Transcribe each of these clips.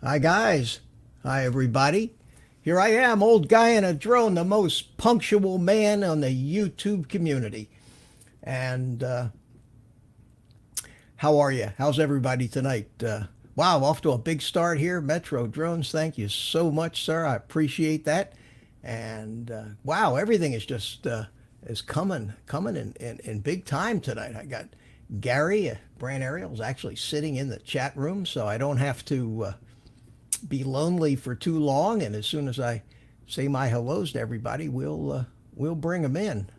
Hi, guys. Hi, everybody. Here I am, old guy in a drone, the most punctual man on the YouTube community. And how are you? How's everybody tonight? Wow, off to a big start here. Metro Drones, thank you so much, sir. I appreciate that. And wow, everything is just is coming in big time tonight. I got Gary, Brand Ariel, is actually sitting in the chat room, so I don't have to be lonely for too long. And as soon as I say my hellos to everybody, we'll bring them in.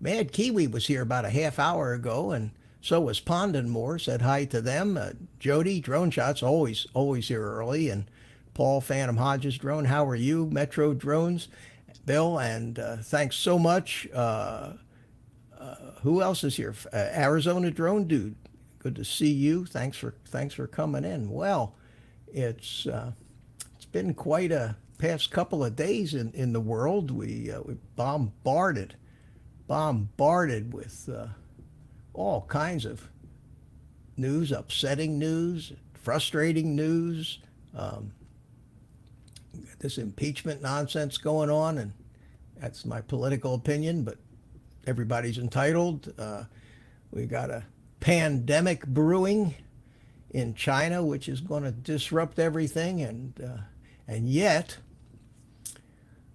Mad Kiwi was here about a half hour ago, and so was Pondon said hi to them. Jody, Drone Shots, always here early, and Paul, Phantom Hodges Drone, how are you? Metro Drones, Bill, and thanks so much. Who else is here? Arizona Drone Dude, good to see you. Thanks for coming in. Well, it's been quite a past couple of days in the world. We bombarded with all kinds of news, upsetting news, frustrating news, this impeachment nonsense going on, and that's my political opinion, but everybody's entitled. We got a pandemic brewing in China, which is going to disrupt everything, and yet,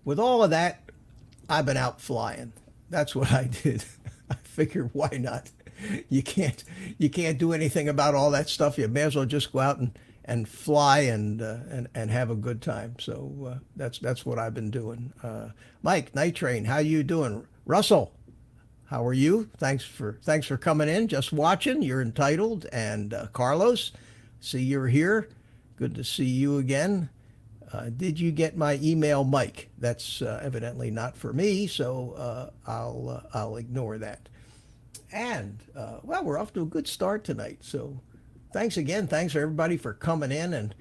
with all of that, I've been out flying. That's what I did. I figured, why not? You can't do anything about all that stuff. You may as well just go out and fly and have a good time. So that's what I've been doing. Mike, Night Train, how you doing? Russell, how are you? Thanks for coming in, just watching. You're entitled. And Carlos, see you're here. Good to see you again. Did you get my email, Mike? That's evidently not for me, so I'll ignore that. And well, we're off to a good start tonight. So thanks again. Thanks for everybody for coming in, and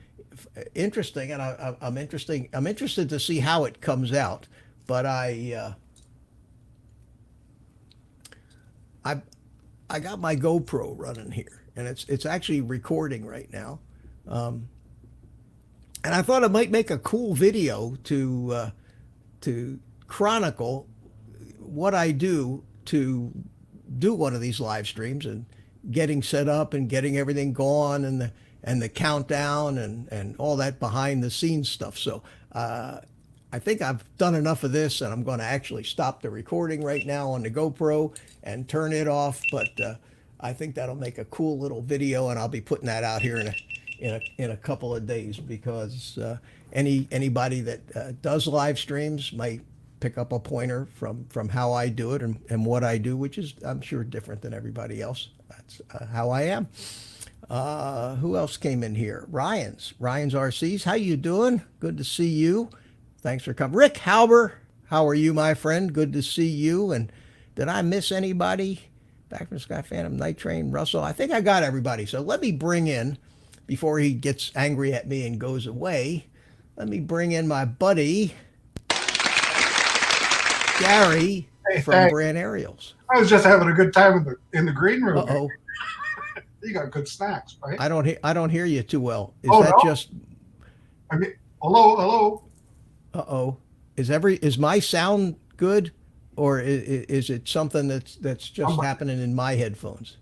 interesting. And I'm interested to see how it comes out. but I I got my GoPro running here, and it's actually recording right now. Um, and I thought it might make a cool video to chronicle what I do to do one of these live streams and getting set up and getting everything going and the countdown and all that behind the scenes stuff. So I think I've done enough of this, and I'm going to actually stop the recording right now on the GoPro and turn it off. But I think that'll make a cool little video, and I'll be putting that out here in a couple of days, because anybody that does live streams might pick up a pointer from how I do it and what I do, which is, I'm sure, different than everybody else. That's how I am. Who else came in here? Ryan's RCs. How you doing? Good to see you. Thanks for coming. Rick Halber, how are you, my friend? Good to see you. And did I miss anybody? Back from Sky Phantom, Night Train, Russell. I think I got everybody. So let me bring in, before he gets angry at me and goes away, let me bring in my buddy, Gary from Brand Aerials. I was just having a good time in the green room. Uh-oh. You got good snacks, right? I don't hear you too well. Is Oh, that no? just I mean, hello. uh-oh. Is my sound good, or is it something that's just happening in my headphones?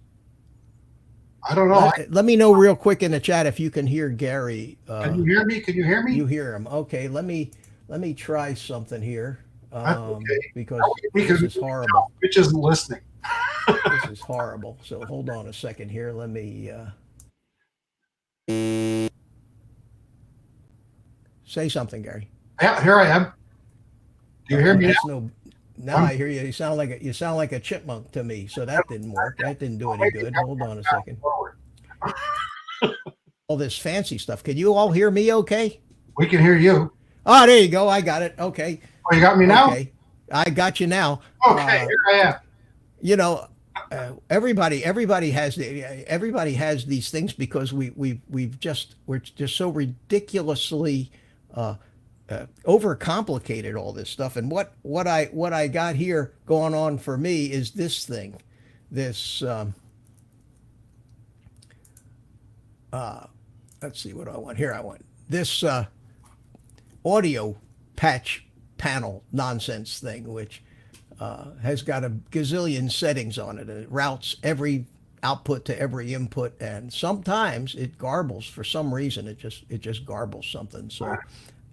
I don't know. Let me know real quick in the chat if you can hear Gary. Can you hear me? Can you hear me? You hear him. Okay, let me try something here. Okay. Because this is horrible. Which isn't listening. This is horrible. So hold on a second here. Let me say something, Gary. Yeah, here I am. Do you hear me? Now I hear you. You sound like a chipmunk to me. So that didn't work. That didn't do any good. Hold on a second. All this fancy stuff. Can you all hear me okay? We can hear you. Oh, there you go. I got it. Okay. Oh, you got me now? Okay. I got you now. Okay, here I am. You know, everybody has these things because we're just so ridiculously overcomplicated all this stuff. And what I got here going on for me is this thing, this let's see what I want here. I want this audio patch panel nonsense thing, which has got a gazillion settings on it, and it routes every output to every input, and sometimes it garbles for some reason. It just garbles something. So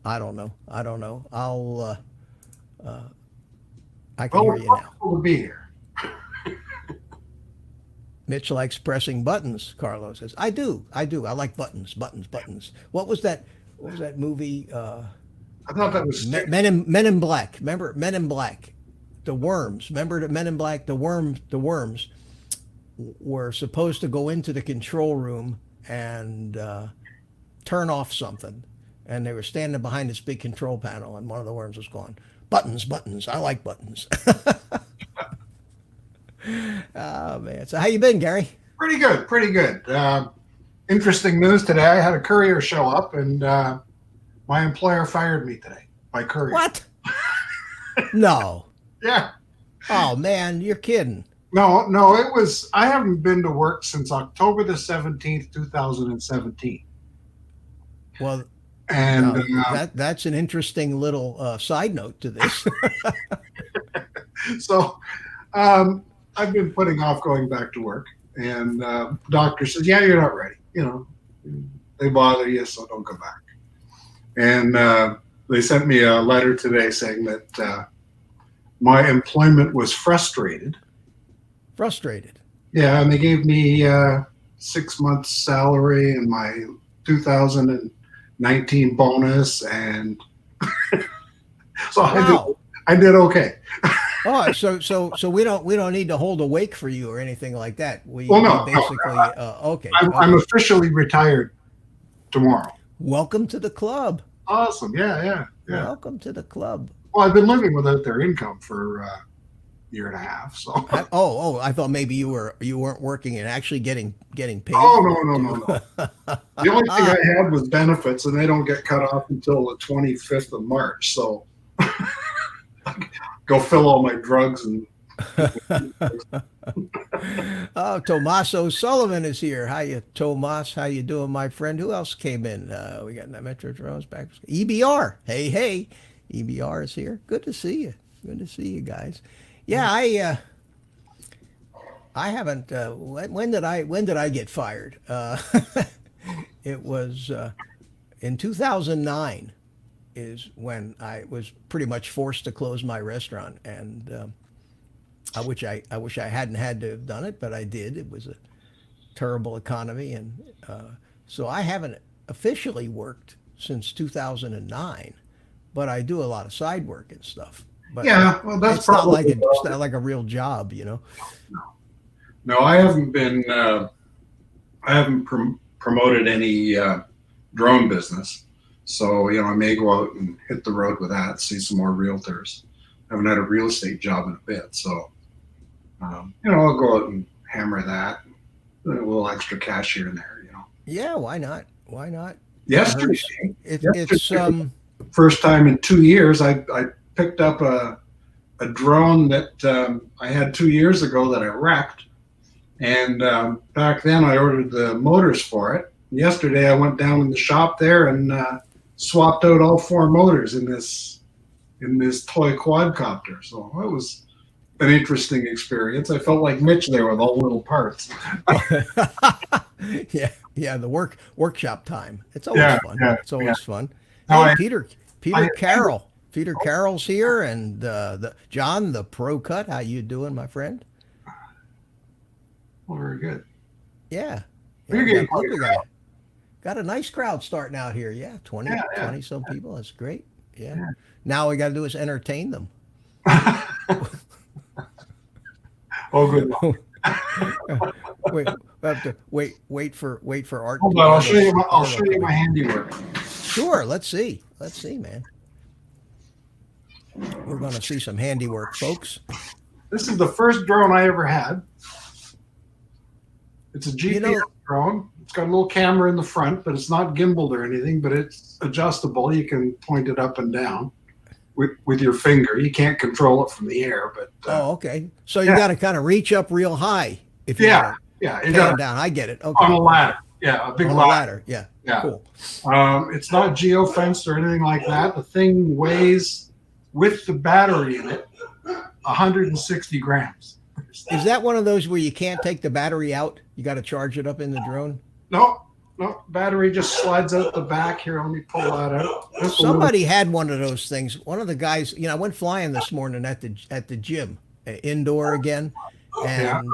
I don't know. I'll I can hear you now. We'll be here. Mitch likes pressing buttons, Carlos says. I do. I like buttons. What was that movie? I thought that was Men in Black. Remember Men in Black? The worms. Remember the Men in Black? The worms were supposed to go into the control room and turn off something. And they were standing behind this big control panel, and one of the worms was going, buttons. I like buttons. Oh, man. So how you been, Gary? pretty good. Interesting news today. I had a courier show up, and my employer fired me today by courier. What? No. Yeah. Oh, man, you're kidding. No, it was, I haven't been to work since October the 17th, 2017. Well, And that's an interesting little side note to this. so I've been putting off going back to work. And doctor says, yeah, you're not ready. You know, they bother you, so don't come back. And they sent me a letter today saying that my employment was frustrated. Frustrated. Yeah, and they gave me 6 months salary and my 2019 bonus, and so Wow. I did okay. Oh, so we don't need to hold a wake for you or anything like that. We basically okay. I'm officially retired tomorrow. Welcome to the club. Awesome. Yeah. Welcome to the club. Well, I've been living without their income for a year and a half. So. I thought maybe you weren't working and actually getting paid. Oh, no. The only thing I had was benefits, and they don't get cut off until the 25th of March. So. Go fill all my drugs and Oh, Tommaso Sullivan is here. How you, Tomas? How you doing, my friend? Who else came in? We got Metro Drones back. EBR. Hey, hey. EBR is here. Good to see you. Good to see you guys. Yeah, I haven't. When did I get fired? It was in 2009 is when I was pretty much forced to close my restaurant, and I wish I hadn't had to have done it, but I did. It was a terrible economy, and so I haven't officially worked since 2009, but I do a lot of side work and stuff. But yeah, well, that's probably it's not like a real job, you know. no. I haven't been. I haven't promoted any drone business, so I may go out and hit the road with that. See some more realtors. I haven't had a real estate job in a bit, so I'll go out and hammer that. A little extra cash here and there. Yeah, why not? Why not? Yesterday, It's first time in 2 years, I picked up a drone that I had 2 years ago that I wrecked, and back then I ordered the motors for it. Yesterday I went down in the shop there and swapped out all 4 motors in this toy quadcopter. So it was an interesting experience. I felt like Mitch there with all little parts. yeah, the workshop time. It's always fun. It's always fun. No, Hey, Peter Carroll. Peter Carroll's here, and the John, the Pro Cut. How you doing, my friend? Well, very good. Yeah. You're we getting got, quite a we crowd. got a nice crowd starting out here. Yeah, 20 Yeah. some people. That's great. Yeah. Now all we got to do is entertain them. Oh, good. Wait, we have to wait for Art. Hold to on, give us- I'll show you my handiwork. Sure. Let's see, man. We're going to see some handiwork, folks. This is the first drone I ever had. It's a GPS drone. It's got a little camera in the front, but it's not gimbaled or anything, but it's adjustable. You can point it up and down with your finger. You can't control it from the air, but Oh, okay. So you got to kind of reach up real high if you yeah, want you to got pan it down. I get it. Okay. on a ladder. Yeah, a big On a ladder. ladder. Yeah. Yeah. Cool. It's not geo-fenced or anything like that. The thing weighs, with the battery in it, 160 grams. Is that one of those where you can't take the battery out? You got to charge it up in the drone? No, battery just slides out the back. Here, let me pull that out. Just a little- Somebody had one of those things. One of the guys, I went flying this morning at the gym, indoor again, and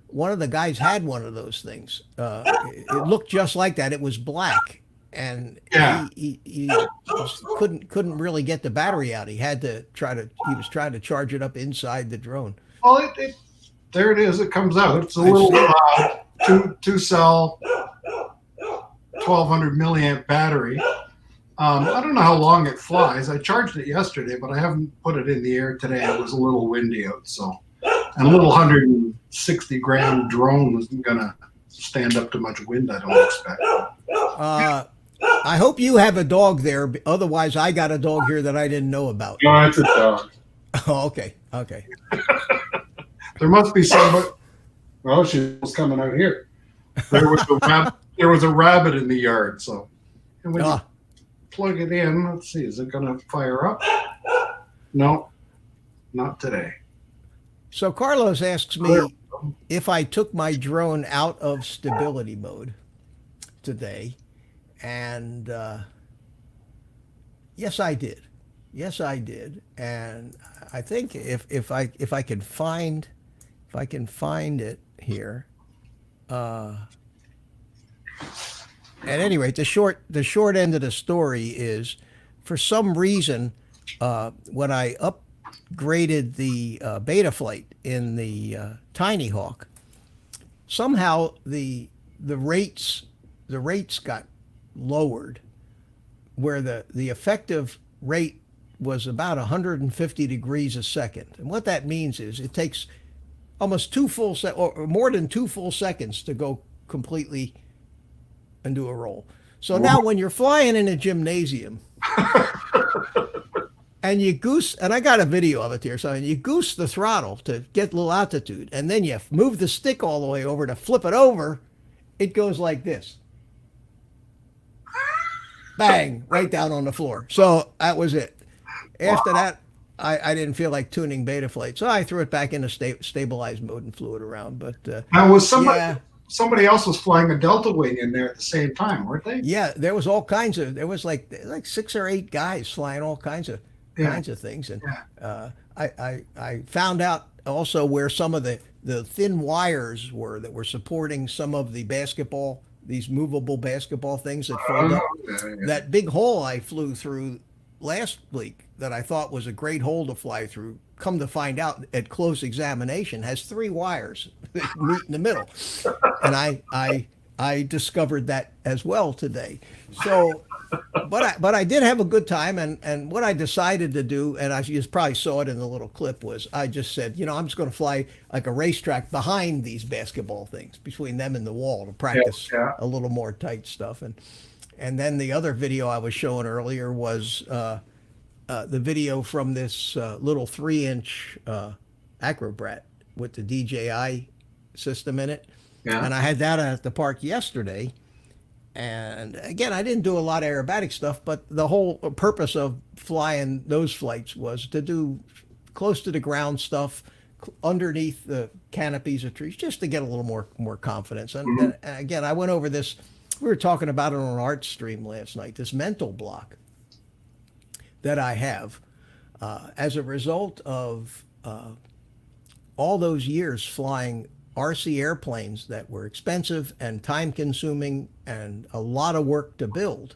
one of the guys had one of those things. It looked just like that. It was black, and Yeah. he couldn't really get the battery out. He had to He was trying to charge it up inside the drone. Well, there it is. It comes out. It's a I little see. two cell, 1200 milliamp battery. I don't know how long it flies. I charged it yesterday, but I haven't put it in the air today. It was a little windy out, so. And a little 160 gram drone isn't gonna stand up to much wind, I don't expect. I hope you have a dog there. Otherwise, I got a dog here that I didn't know about. No, it's a dog. Oh, okay. Okay. There must be somebody. Well, she was coming out here. There was a rabbit in the yard. So, and when you plug it in, let's see, is it going to fire up? No, not today. So Carlos asks me if I took my drone out of stability mode today, and yes, I did. Yes, I did, and I think if I can find it here. At any rate, the short end of the story is, for some reason, when I upgraded the Beta Flight in the Tiny Hawk, somehow the rates got lowered, where the effective rate was about 150 degrees a second. And what that means is it takes almost 2 full or more than 2 full seconds to go completely and do a roll. So now when you're flying in a gymnasium and you goose, and I got a video of it here. So you goose the throttle to get a little altitude, and then you move the stick all the way over to flip it over. It goes like this. Bang, right down on the floor. So that was it. After that, I didn't feel like tuning Betaflight, so I threw it back into stabilized mode and flew it around. But Now, was somebody yeah, somebody else was flying a Delta Wing in there at the same time, weren't they? yeah, there was all kinds of. There was like 6 or 8 guys flying all kinds of Yeah. things, and Yeah. I found out also where some of the thin wires were that were supporting some of the basketball, these movable basketball things that fold up. Yeah. That big hole I flew through last week that I thought was a great hole to fly through, come to find out at close examination, has 3 wires that meet in the middle. And I discovered that as well today. So, but I did have a good time, and what I decided to do, and you probably saw it in the little clip, was I just said, I'm just going to fly like a racetrack behind these basketball things, between them and the wall, to practice a little more tight stuff. And then the other video I was showing earlier was the video from this little 3-inch Acrobrat with the DJI system in it. Yeah. And I had that at the park yesterday. And again, I didn't do a lot of aerobatic stuff, but the whole purpose of flying those flights was to do close to the ground stuff underneath the canopies of trees, just to get a little more confidence. And again, I went over this. We were talking about it on an art stream last night. This mental block that I have as a result of all those years flying RC airplanes that were expensive and time consuming and a lot of work to build.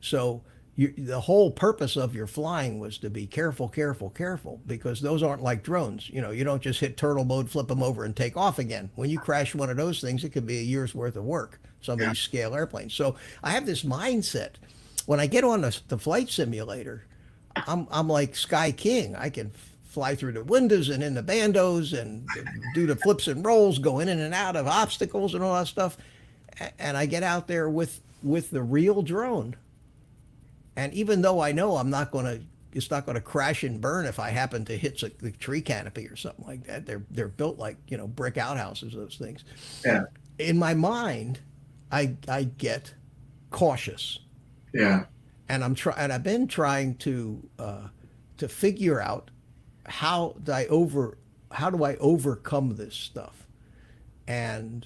So the whole purpose of your flying was to be careful, careful, careful, because those aren't like drones. You don't just hit turtle mode, flip them over, and take off again. When you crash one of those things, it could be a year's worth of work, some of these scale airplanes. So I have this mindset. When I get on the flight simulator, I'm like Sky King. I can fly through the windows and in the bandos and do the flips and rolls, go in and out of obstacles and all that stuff. And I get out there with the real drone. And even though I know it's not going to crash and burn if I happen to hit the tree canopy or something like that. They're built like, brick outhouses, those things. Yeah. In my mind, I get cautious. Yeah. And I've been trying to figure out how do I overcome this stuff. And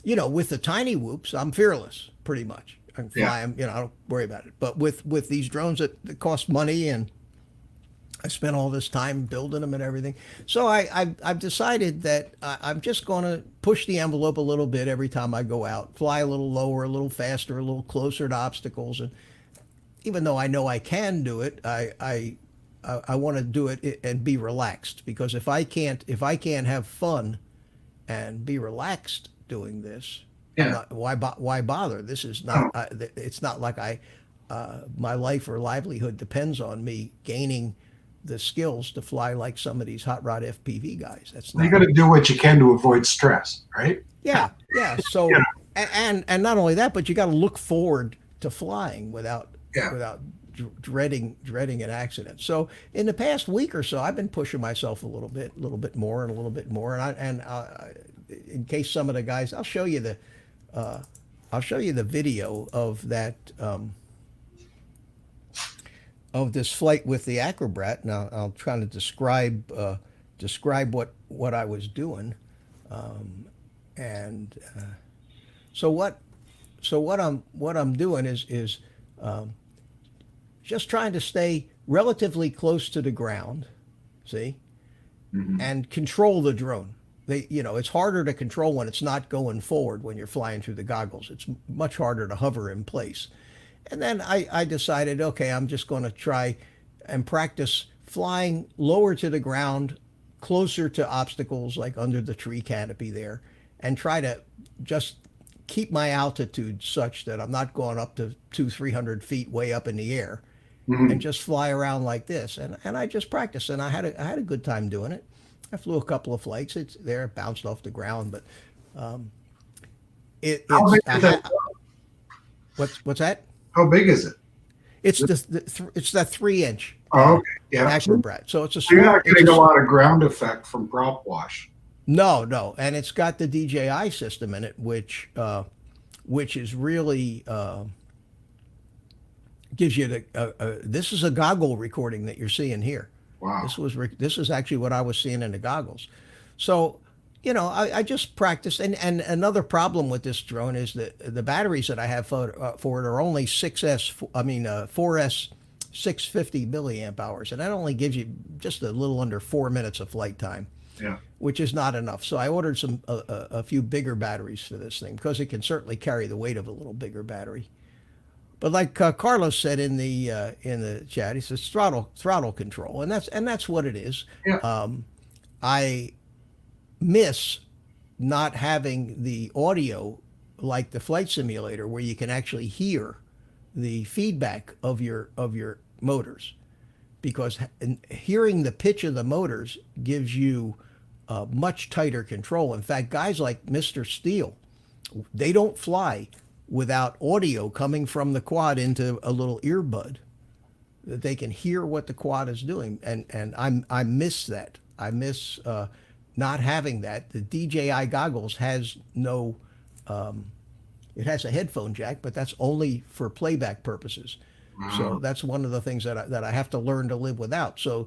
with the tiny whoops, I'm fearless pretty much. I can fly them, I don't worry about it. But with these drones that cost money, and I spent all this time building them and everything, so I've decided that I'm just going to push the envelope a little bit every time I go out, fly a little lower, a little faster, a little closer to obstacles. And even though I know I can do it, I want to do it and be relaxed, because if I can't have fun and be relaxed doing this, why bother? This is not. It's not like my life or livelihood depends on me gaining the skills to fly like some of these hot rod FPV guys. That's not. You got to do what you can to avoid stress, right? Yeah. So and not only that, but you got to look forward to flying without dreading an accident. So in the past week or so, I've been pushing myself a little bit more and a little bit more. And in case some of the guys, I'll show you the video of that of this flight with the Acrobrat. Now I'll try to describe what I was doing, so what I'm doing is just trying to stay relatively close to the ground, see, and control the drone. It's harder to control when it's not going forward when you're flying through the goggles. It's much harder to hover in place. And then I decided, okay, I'm just going to try and practice flying lower to the ground, closer to obstacles, like under the tree canopy there, and try to just keep my altitude such that I'm not going up to 200-300 feet way up in the air, and just fly around like this. And I just practiced, and I had a good time doing it. I flew a couple of flights. It bounced off the ground, but How big is that? what's that? How big is it? It's it's that 3 inch Oh, okay. Yeah. action brat. So it's a So you're small. not getting a lot of ground effect from prop wash. No, no, and it's got the DJI system in it, which is really gives you this is a goggle recording that you're seeing here. Wow. This is actually what I was seeing in the goggles. So, you know, I just practiced. And another problem with this drone is that the batteries that I have for it are only 4S 650 milliamp hours, and that only gives you just a little under 4 minutes of flight time, Yeah. which is not enough. So I ordered a few bigger batteries for this thing because it can certainly carry the weight of a little bigger battery. But like Carlos said in the chat, he says throttle control, and that's what it is. Yeah. I miss not having the audio like the flight simulator, where you can actually hear the feedback of your motors, because hearing the pitch of the motors gives you much tighter control. In fact, guys like Mr. Steele, they don't fly without audio coming from the quad into a little earbud that they can hear what the quad is doing. And I miss that. I miss not having that. The DJI goggles has no, it has a headphone jack, but that's only for playback purposes. So that's one of the things that I have to learn to live without. So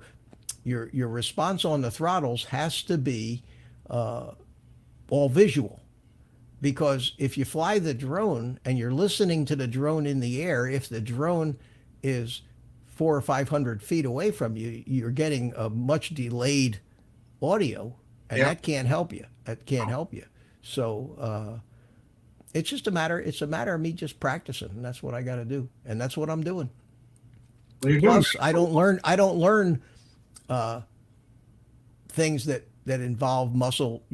your response on the throttles has to be all visual. Because if you fly the drone and you're listening to the drone in the air, if the drone is 400 or 500 feet away from you, you're getting a much delayed audio, and that can't help you. That can't help you. So it's just a matter of me just practicing, and that's what I got to do, and that's what I'm doing. Plus, I don't learn things that involve muscle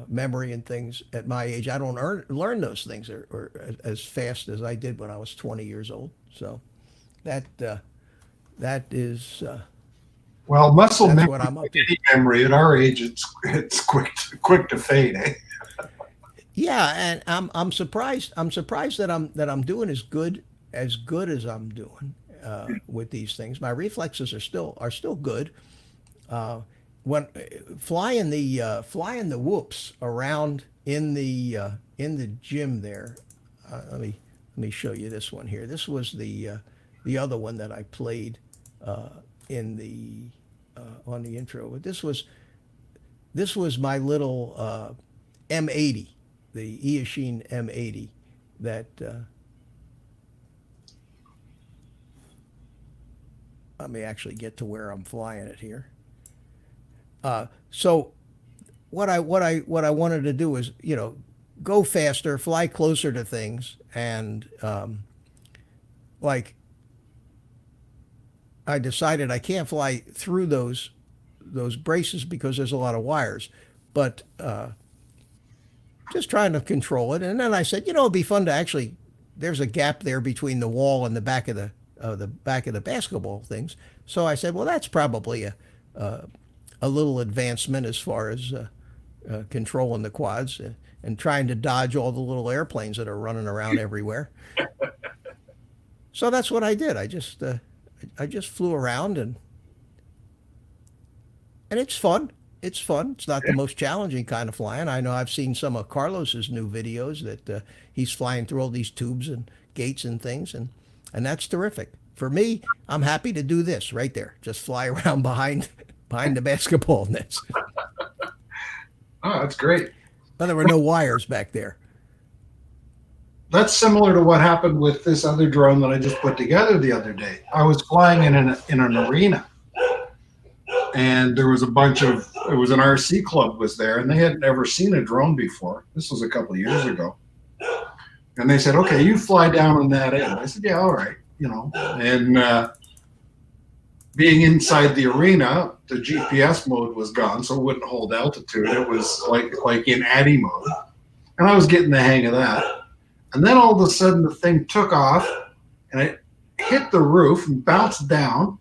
memory and things at my age. I don't learn those things or as fast as I did when I was 20 years old. So that is well, muscle that's memory, what I'm up to. any memory at our age, it's quick to fade. Eh? Yeah, and I'm surprised that I'm doing as good as I'm doing with these things. My reflexes are still good. When flying the whoops around in the gym there, let me show you this one here. This was the other one that I played in the on the intro. But this was my little M80, the Eachine M80 that. Let me actually get to where I'm flying it here. So what I wanted to do is, go faster, fly closer to things, and like I decided I can't fly through those braces because there's a lot of wires, but just trying to control it. And then I said, it'd be fun to actually. There's a gap there between the wall and the back of the basketball things. So I said, well, that's probably a little advancement as far as controlling the quads and trying to dodge all the little airplanes that are running around everywhere. So that's what I did. I just flew around and it's fun. It's fun. It's not the most challenging kind of flying. I know I've seen some of Carlos's new videos that he's flying through all these tubes and gates and things, and that's terrific. For me, I'm happy to do this right there. Just fly around behind the basketball nets. Oh, that's great. There were no wires back there. That's similar to what happened with this other drone that I just put together the other day. I was flying in an arena, and there was it was an RC club was there, and they had never seen a drone before. This was a couple of years ago. And they said, okay, you fly down on that end. I said, yeah, all right. And being inside the arena, the GPS mode was gone, so it wouldn't hold altitude. It was like in ADI mode. And I was getting the hang of that. And then all of a sudden the thing took off and it hit the roof and bounced down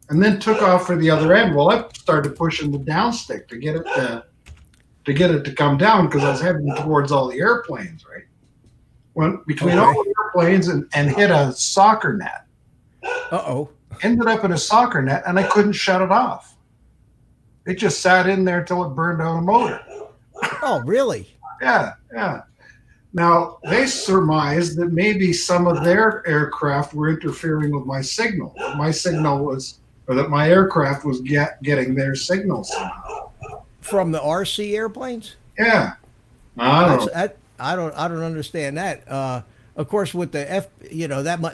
and then took off for the other end. Well, I started pushing the down stick to get it to come down because I was heading towards all the airplanes, right? When between all the airplanes and hit a soccer net. Uh-oh. Ended up in a soccer net, and I couldn't shut it off. It just sat in there till it burned out a motor. Oh, really? Yeah, yeah. Now, they surmised that maybe some of their aircraft were interfering with my signal. My signal was, or that my aircraft was getting their signal somehow. From the RC airplanes? Yeah. I don't know. I don't understand that. Of course, with the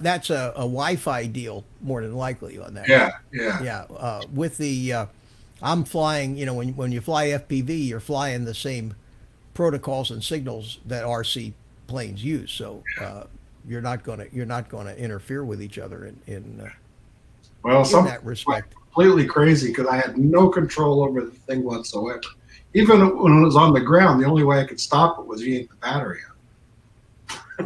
that's a Wi-Fi deal more than likely on that. Yeah, yeah. Yeah. With the I'm flying. When you fly FPV, you're flying the same protocols and signals that RC planes use. So you're not gonna interfere with each other in Some that respect. completely crazy because I had no control over the thing whatsoever. Even when it was on the ground, the only way I could stop it was yank the battery out.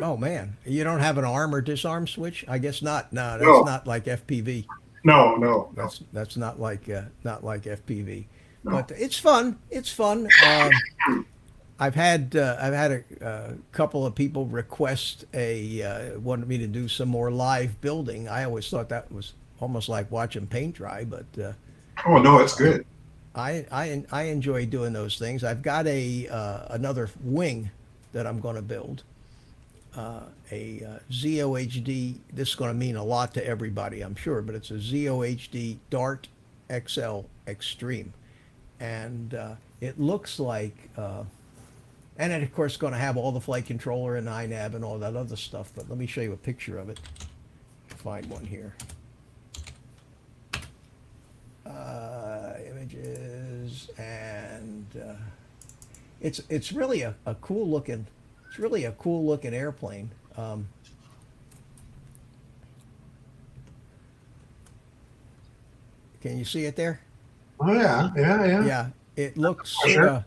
Oh man, you don't have an arm or disarm switch? I guess not. No, that's No. not like FPV. No. That's not like FPV. No. But it's fun. It's fun. I've had a couple of people request wanted me to do some more live building. I always thought that was almost like watching paint dry, but Oh no, it's good. I enjoy doing those things. I've got another wing that I'm going to build. A ZOHD. This is going to mean a lot to everybody, I'm sure, but it's a ZOHD Dart XL Extreme, and it looks like, and it of course going to have all the flight controller and INAV and all that other stuff. But let me show you a picture of it. Find one here. Images, and it's really a cool looking. It's really a cool looking airplane. Can you see it there? Oh yeah. Yeah, it looks. Sure.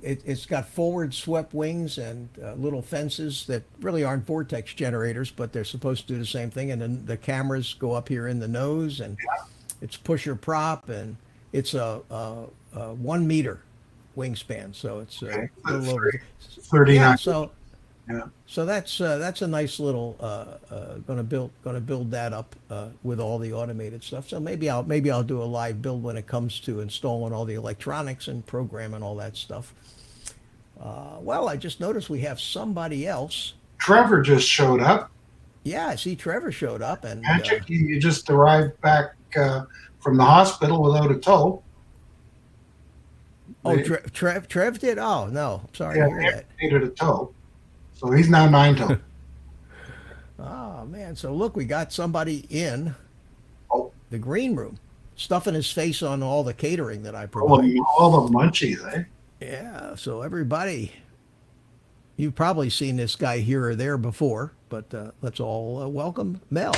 It's got forward swept wings and little fences that really aren't vortex generators, but they're supposed to do the same thing. And then the cameras go up here in the nose, and it's pusher prop, and it's a 1 meter wingspan, so it's a little over 39. Yeah, so Yeah. so that's a nice little gonna build that up with all the automated stuff. So maybe I'll do a live build when it comes to installing all the electronics and programming all that stuff. Well, I just noticed we have somebody else. Trevor just showed up. Yeah, I see Trevor showed up, and Magic, you just arrived back from the hospital without a toe. oh, Trev did. Oh no, I'm sorry to hear that. Needed a toe, so he's now 9-toe. Oh man, so look, we got somebody in Oh. the green room, stuffing his face on all the catering that I all, provide. all the munchies, eh? Yeah, so everybody, you've probably seen this guy here or there before, but let's all welcome Mel.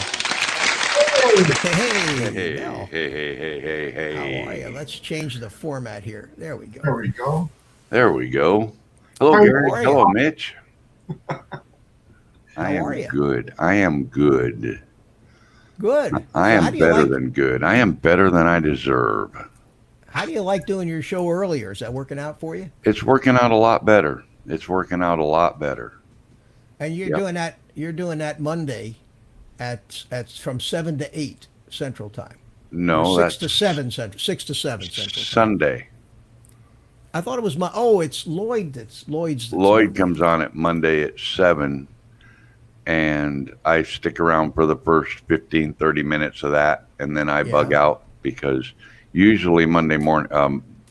Hey, Hey, Mel. hey. How are you? Let's change the format here. There we go. There we go. There we go. Hello, How Gary. are you? Hello, Mitch. How I are am you? good. I am good. Good. I So how am do you better like, than good. I am better than I deserve. How do you like doing your show earlier? Is that working out for you? It's working out a lot better. It's working out a lot better. And you're Yep. doing that. You're doing that Monday, at from 7 to 8 Central Time. No, Or 6 that's to 7 Central. 6 to 7 Central Time. Sunday. I thought it was my. Oh, it's Lloyd. Lloyd's. Lloyd comes on at Monday at 7, and I stick around for the first 15, 30 minutes of that, and then I bug Yeah. out because usually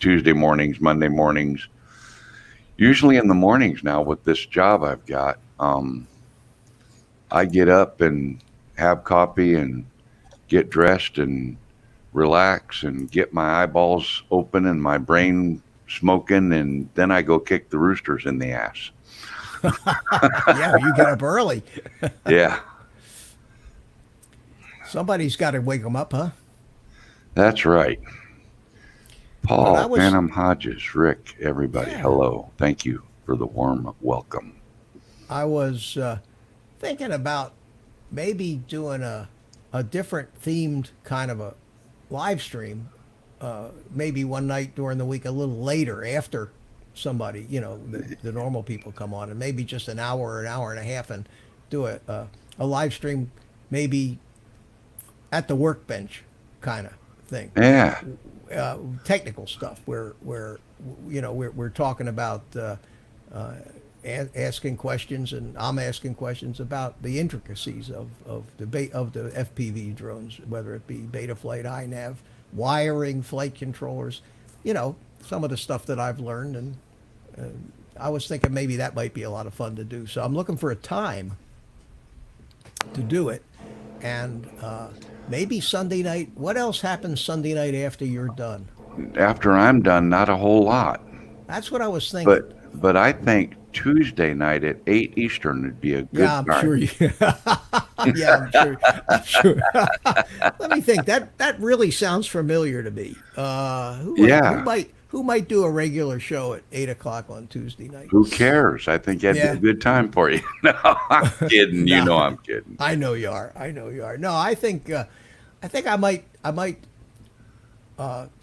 Tuesday mornings, Monday mornings, usually in the mornings now with this job I've got, I get up and have coffee and get dressed and relax and get my eyeballs open and my brain smoking, and then I go kick the roosters in the ass. Yeah, you get up early. Yeah, Somebody's got to wake them up, huh? that's right. But I Paul, was- Phantom Hodges, Rick, everybody, Yeah. hello. Thank you for the warm welcome. I was thinking about maybe doing a different themed kind of a live stream, maybe one night during the week, a little later after somebody, the normal people come on, and maybe just an hour or an hour and a half, and do a live stream, maybe at the workbench kind of thing. Yeah. Technical stuff where you know we're talking about asking questions, and I'm asking questions about the intricacies of the FPV drones, whether it be Betaflight, iNav, wiring, flight controllers, you know, some of the stuff that I've learned, and I was thinking maybe that might be a lot of fun to do. So I'm looking for a time to do it, and maybe Sunday night. What else happens Sunday night after you're done? After I'm done, not a whole lot. That's what I was thinking. But I think Tuesday night at 8 Eastern would be a good Yeah, I'm time. sure. Yeah, I'm sure. I'm sure. Let me think. That really sounds familiar to me. Who might do a regular show at 8 o'clock on Tuesday night? Who cares? I think that'd Yeah. be a good time for you. No, I'm kidding. You No. know I'm kidding. I know you are. I know you are. No, I think I might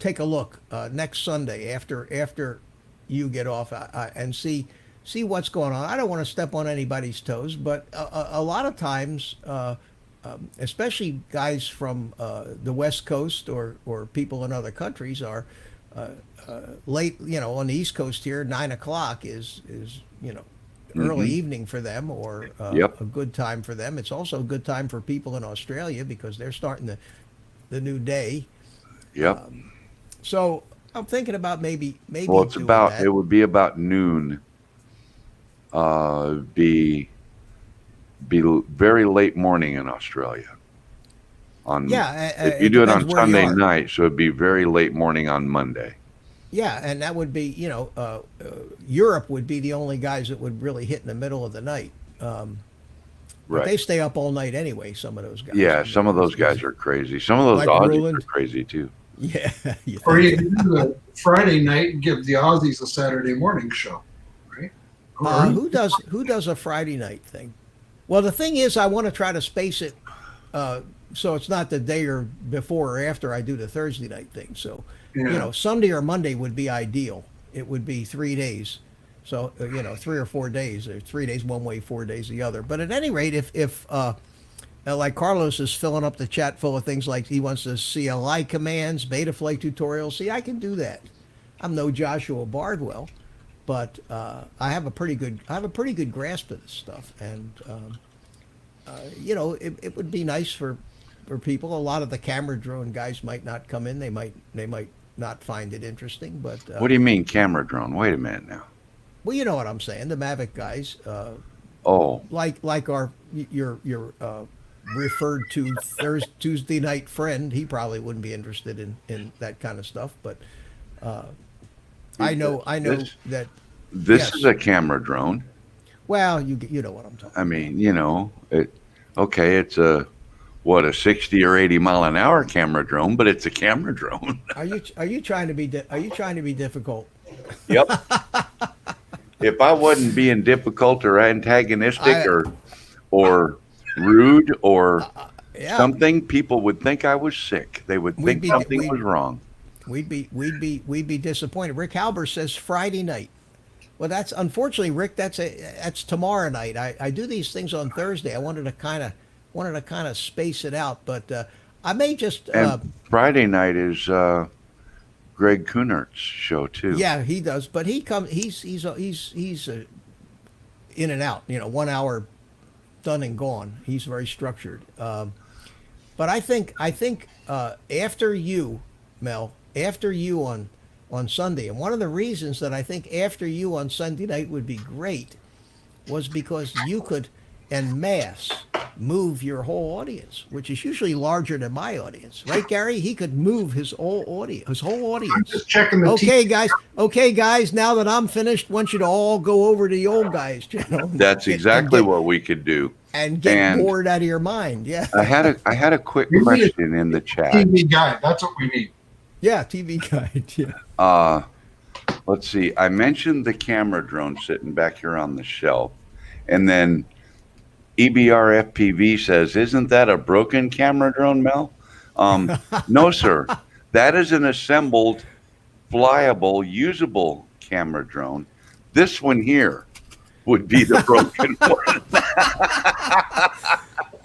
take a look next Sunday after you get off and see what's going on. I don't want to step on anybody's toes, but a lot of times, especially guys from the West Coast or people in other countries are late. You know, on the East Coast here, 9 o'clock is you know early evening for them, or Yep. a good time for them. It's also a good time for people in Australia because they're starting the new day. Yep. So I'm thinking about maybe Well, doing that. it would be about noon. Be very late morning in Australia. If you do it on depends where you Sunday are. night, so it'd be very late morning on Monday. Yeah, and that would be, you know, Europe would be the only guys that would really hit in the middle of the night. But Right. they stay up all night anyway, some of those guys. Yeah, some of those guys are crazy. Some of those Like Aussies Ruland. are crazy too. Yeah. You Or think? you can do the Friday night and give the Aussies a Saturday morning show, right? Or- Who does a Friday night thing? Well, the thing is, I want to try to space it so it's not the day or before or after I do the Thursday night thing. So, you Yeah. know, Sunday or Monday would be ideal. It would be 3 days. So, you know, 3 or 4 days, or 3 days one way, 4 days the other. But at any rate, if like Carlos is filling up the chat full of things like he wants to CLI commands, Betaflight tutorials. See, I can do that. I'm no Joshua Bardwell, but I have a pretty good grasp of this stuff, and you know, it would be nice for people. A lot of the camera drone guys might not come in. They might not find it interesting. But What do you mean camera drone? Wait a minute now. well, you know what I'm saying. The Mavic guys, Oh, like your referred to Tuesday night friend, he probably wouldn't be interested in that kind of stuff. But I know This- that. this Yes. is a camera drone. Well, you know what I'm talking. I mean, you know, it's a 60 or 80 mile an hour camera drone, but it's a camera drone. Are you trying to be difficult? Yep. If I wasn't being difficult or antagonistic or rude or Yeah, something, people would think I was sick. They would We'd think be- something we'd- was wrong. we'd be disappointed. Rick Halber says Friday night. Well, that's unfortunately, Rick. That's tomorrow night. I do these things on Thursday. I wanted to kind of space it out, but I may just And Friday night is Greg Kunert's show too. yeah, he does. But he comes. He's in and out. You know, 1 hour, done and gone. He's very structured. But I think after you, Mel, after you on Sunday, and one of the reasons that I think after you on Sunday night would be great was because you could en masse move your whole audience, which is usually larger than my audience, right, Gary? He could move his whole audience. I'm just checking the Okay, guys. Now that I'm finished, want you to all go over to the old guys channel. That's exactly what we could do. And get and- bored out of your mind. Yeah. I had a quick We need a question in the chat. TV guide. That's what we need. Yeah, TV guide. Yeah. Let's see. I mentioned the camera drone sitting back here on the shelf, and then EBR FPV says, "Isn't that a broken camera drone, Mel?" No, sir. That is an assembled, flyable, usable camera drone. This one here would be the broken one.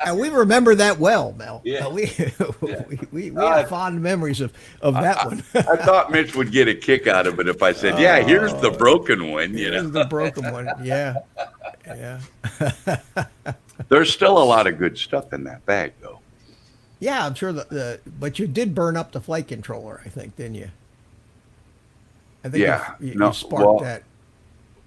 And we remember that well, Mel. Yeah. We Yeah. we have fond memories of that one. I thought Mitch would get a kick out of it if I said, "Yeah, here's the broken one." You know, Here's the broken one. Yeah, yeah, there's still a lot of good stuff in that bag, though. yeah. I'm sure but you did burn up the flight controller, I think, didn't you? I think Yeah. you sparked well, that.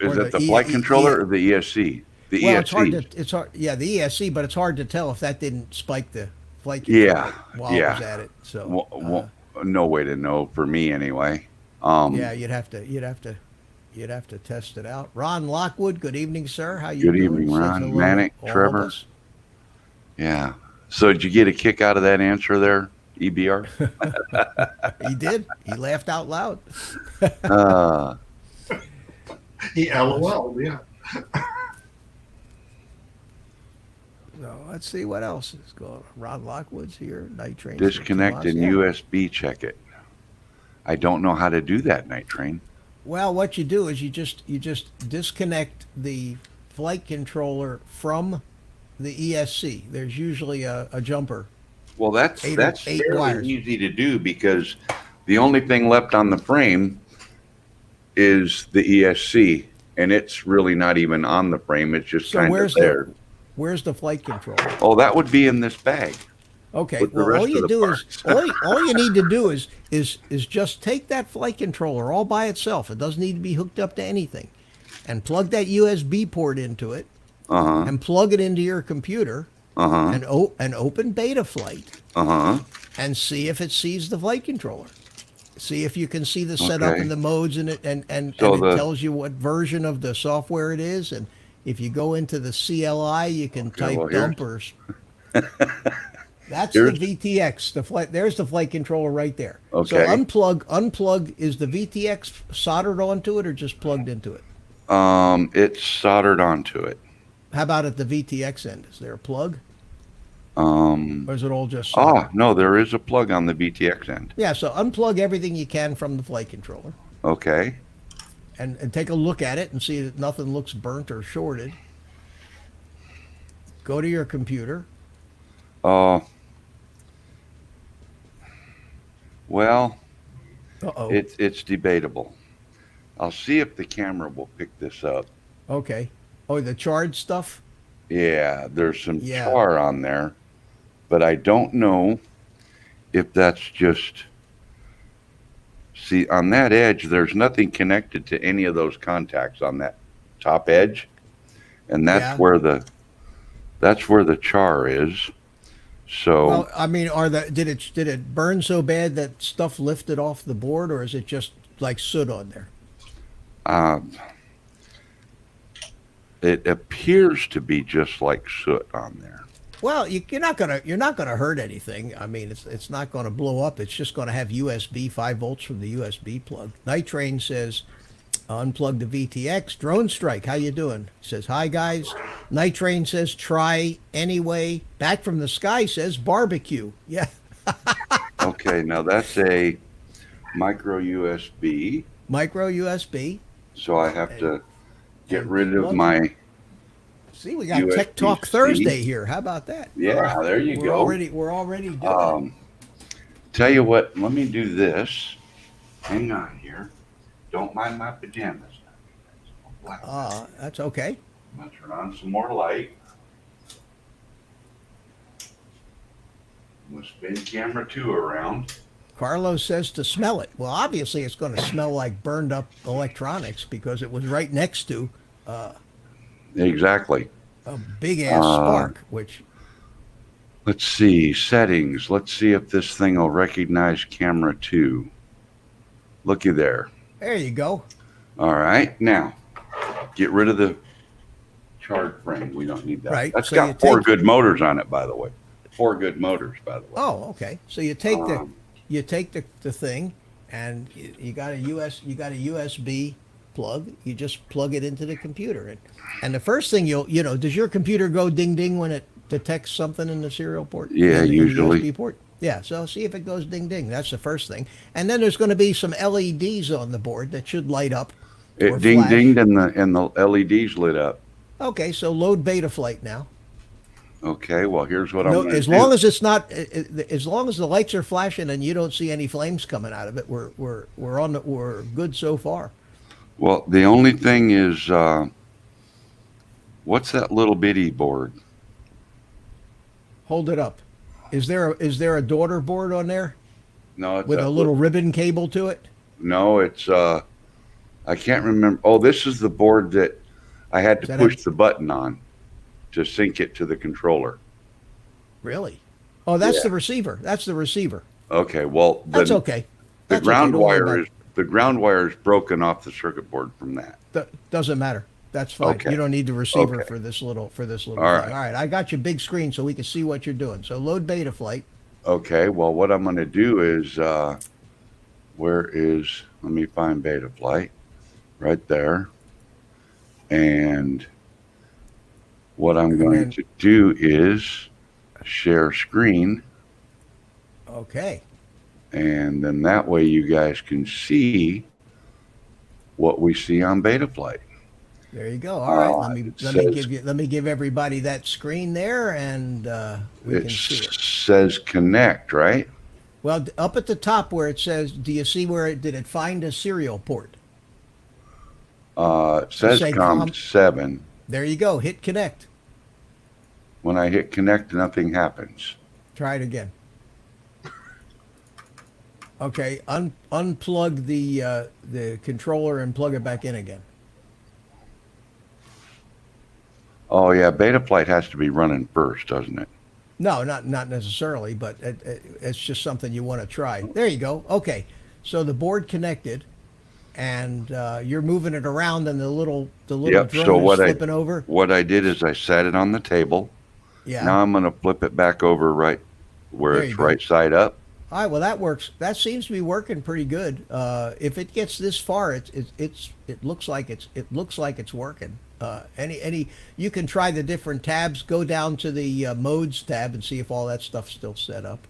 Is Or it the the flight E- controller E- or the ESC? The Well, it's hard ESC. to it's hard. Yeah, the ESC, but it's hard to tell if that didn't spike the flight controller Yeah, while yeah. it was at it. So No way to know for me anyway. yeah, you'd have to test it out. Ron Lockwood, good evening, sir. How you Good doing? evening, Says Ron. hello to Manic, all of Trevor. us. Yeah. So did you get a kick out of that answer there, EBR? He did. He laughed out loud. uh, He LOL, yeah. So let's see what else is going on. Ron Lockwood's here. Night Train. disconnect and Yeah. USB check it. I don't know how to do that, Night Train. Well, what you do is you just disconnect the flight controller from the ESC. There's usually a jumper. Well, that's Eight fairly wires. easy to do because the only thing left on the frame is the ESC, and it's really not even on the frame. It's just So kind of where's there. Where's the flight controller? Oh, that would be in this bag. Okay. With the Well, rest all of you the do parts. is all you need to do is just take that flight controller all by itself. It doesn't need to be hooked up to anything, and plug that USB port into it, Uh-huh. and plug it into your computer, Uh-huh. and open Betaflight, Uh-huh. and see if it sees the flight controller. See if you can see the setup Okay. and the modes in it, and So it the- tells you what version of the software it is. And if you go into the CLI, you can type well, here's- dumpers. That's Here's- the VTX. There's the flight controller right there. So Okay. unplug. Is the VTX soldered onto it or just plugged into it? It's soldered onto it. How about at the VTX end? Is there a plug, Um, or is it all just soldered? no, there is a plug on the VTX end. Yeah. So unplug everything you can from the flight controller. Okay. And take a look at it and see that nothing looks burnt or shorted. Go to your computer. Well, Uh-oh. it's debatable. I'll see if the camera will pick this up. Okay. Oh, the charred stuff? Yeah, there's some Yeah. char on there, but I don't know if that's just. See, on that edge, there's nothing connected to any of those contacts on that top edge, and that's Yeah. where the char is. So Well, I mean, did it burn so bad that stuff lifted off the board, or is it just like soot on there? it appears to be just like soot on there. Well, you're not gonna hurt anything. I mean, it's not gonna blow up. It's just gonna have USB 5 volts from the USB plug. Night Train says, unplug the VTX. Drone Strike, how you doing? Says hi guys. Night Train says try anyway. Back from the Sky says barbecue. Yeah. Okay, now that's a micro USB, Micro USB. so I have to get and rid of plug my. See, we got USB-C. Tech Talk Thursday here. How about that? Yeah, there you We're go. already doing it. Tell you what, let me do this. Hang on here. Don't mind my pajamas. That's okay. I'm gonna turn on some more light. I'm gonna spin camera 2 around. Carlos says to smell it. Well, obviously it's going to smell like burned up electronics because it was right next to Exactly. a big ass spark, which Let's see, settings. Let's see if this thing will recognize camera 2. Looky there. there you go. All right, now get rid of the charred frame. We don't need that. Right, That's so you got 4 take- good motors on it, by the way. 4 good motors, by the way. Oh, okay. So you take Um, the thing, and you got a USB plug. You just plug it into the computer, and the first thing does your computer go ding ding when it detects something in the serial port? Yeah, in the usually. USB port. Yeah. So see if it goes ding ding. That's the first thing, and then there's going to be some LEDs on the board that should light up. or It ding flash. dinged and the LEDs lit up. Okay, so load Betaflight now. Okay, well, here's what I'm No, going to as do. long as it's not, as long as the lights are flashing and you don't see any flames coming out of it, we're good so far. Well, the only thing is, what's that little bitty board? Hold it up. Is there a daughter board on there No, it's with that a little ribbon cable to it? No, it's I can't remember. Oh, this is the board that I had to Is that push a- the button on to sync it to the controller. Really? Oh, that's Yeah. the receiver. That's the receiver. Okay, well, That's okay. the That's ground okay. Don't worry wire about is the ground wire is broken off the circuit board from that. Doesn't matter. That's fine. Okay. You don't need the receiver Okay. for this little All thing. right. All right, I got your big screen so we can see what you're doing. So load Betaflight. Okay, well, what I'm going to do is, let me find Betaflight right there. And what I'm going then- to do is share screen. Okay. And then that way you guys can see what we see on Betaflight. There you go. All right. it Let me give everybody that screen there, and we It can see it. says connect, right? Well, up at the top where it says, do you see where did it find a serial port? It says Say COM7. There you go. Hit connect. When I hit connect, nothing happens. Try it again. Okay. Unplug the controller and plug it back in again. Oh yeah, Betaflight has to be running first, doesn't it? No, not necessarily, but it's just something you want to try. There you go. Okay, so the board connected, and you're moving it around, and the little Yep, drone so is flipping over. What I did is I sat it on the table. Yeah. Now I'm going to flip it back over right where There it's you go. right side up. All right. Well, that works. That seems to be working pretty good. If it gets this far, it looks like it's working. You can try the different tabs. Go down to the modes tab and see if all that stuff's still set up.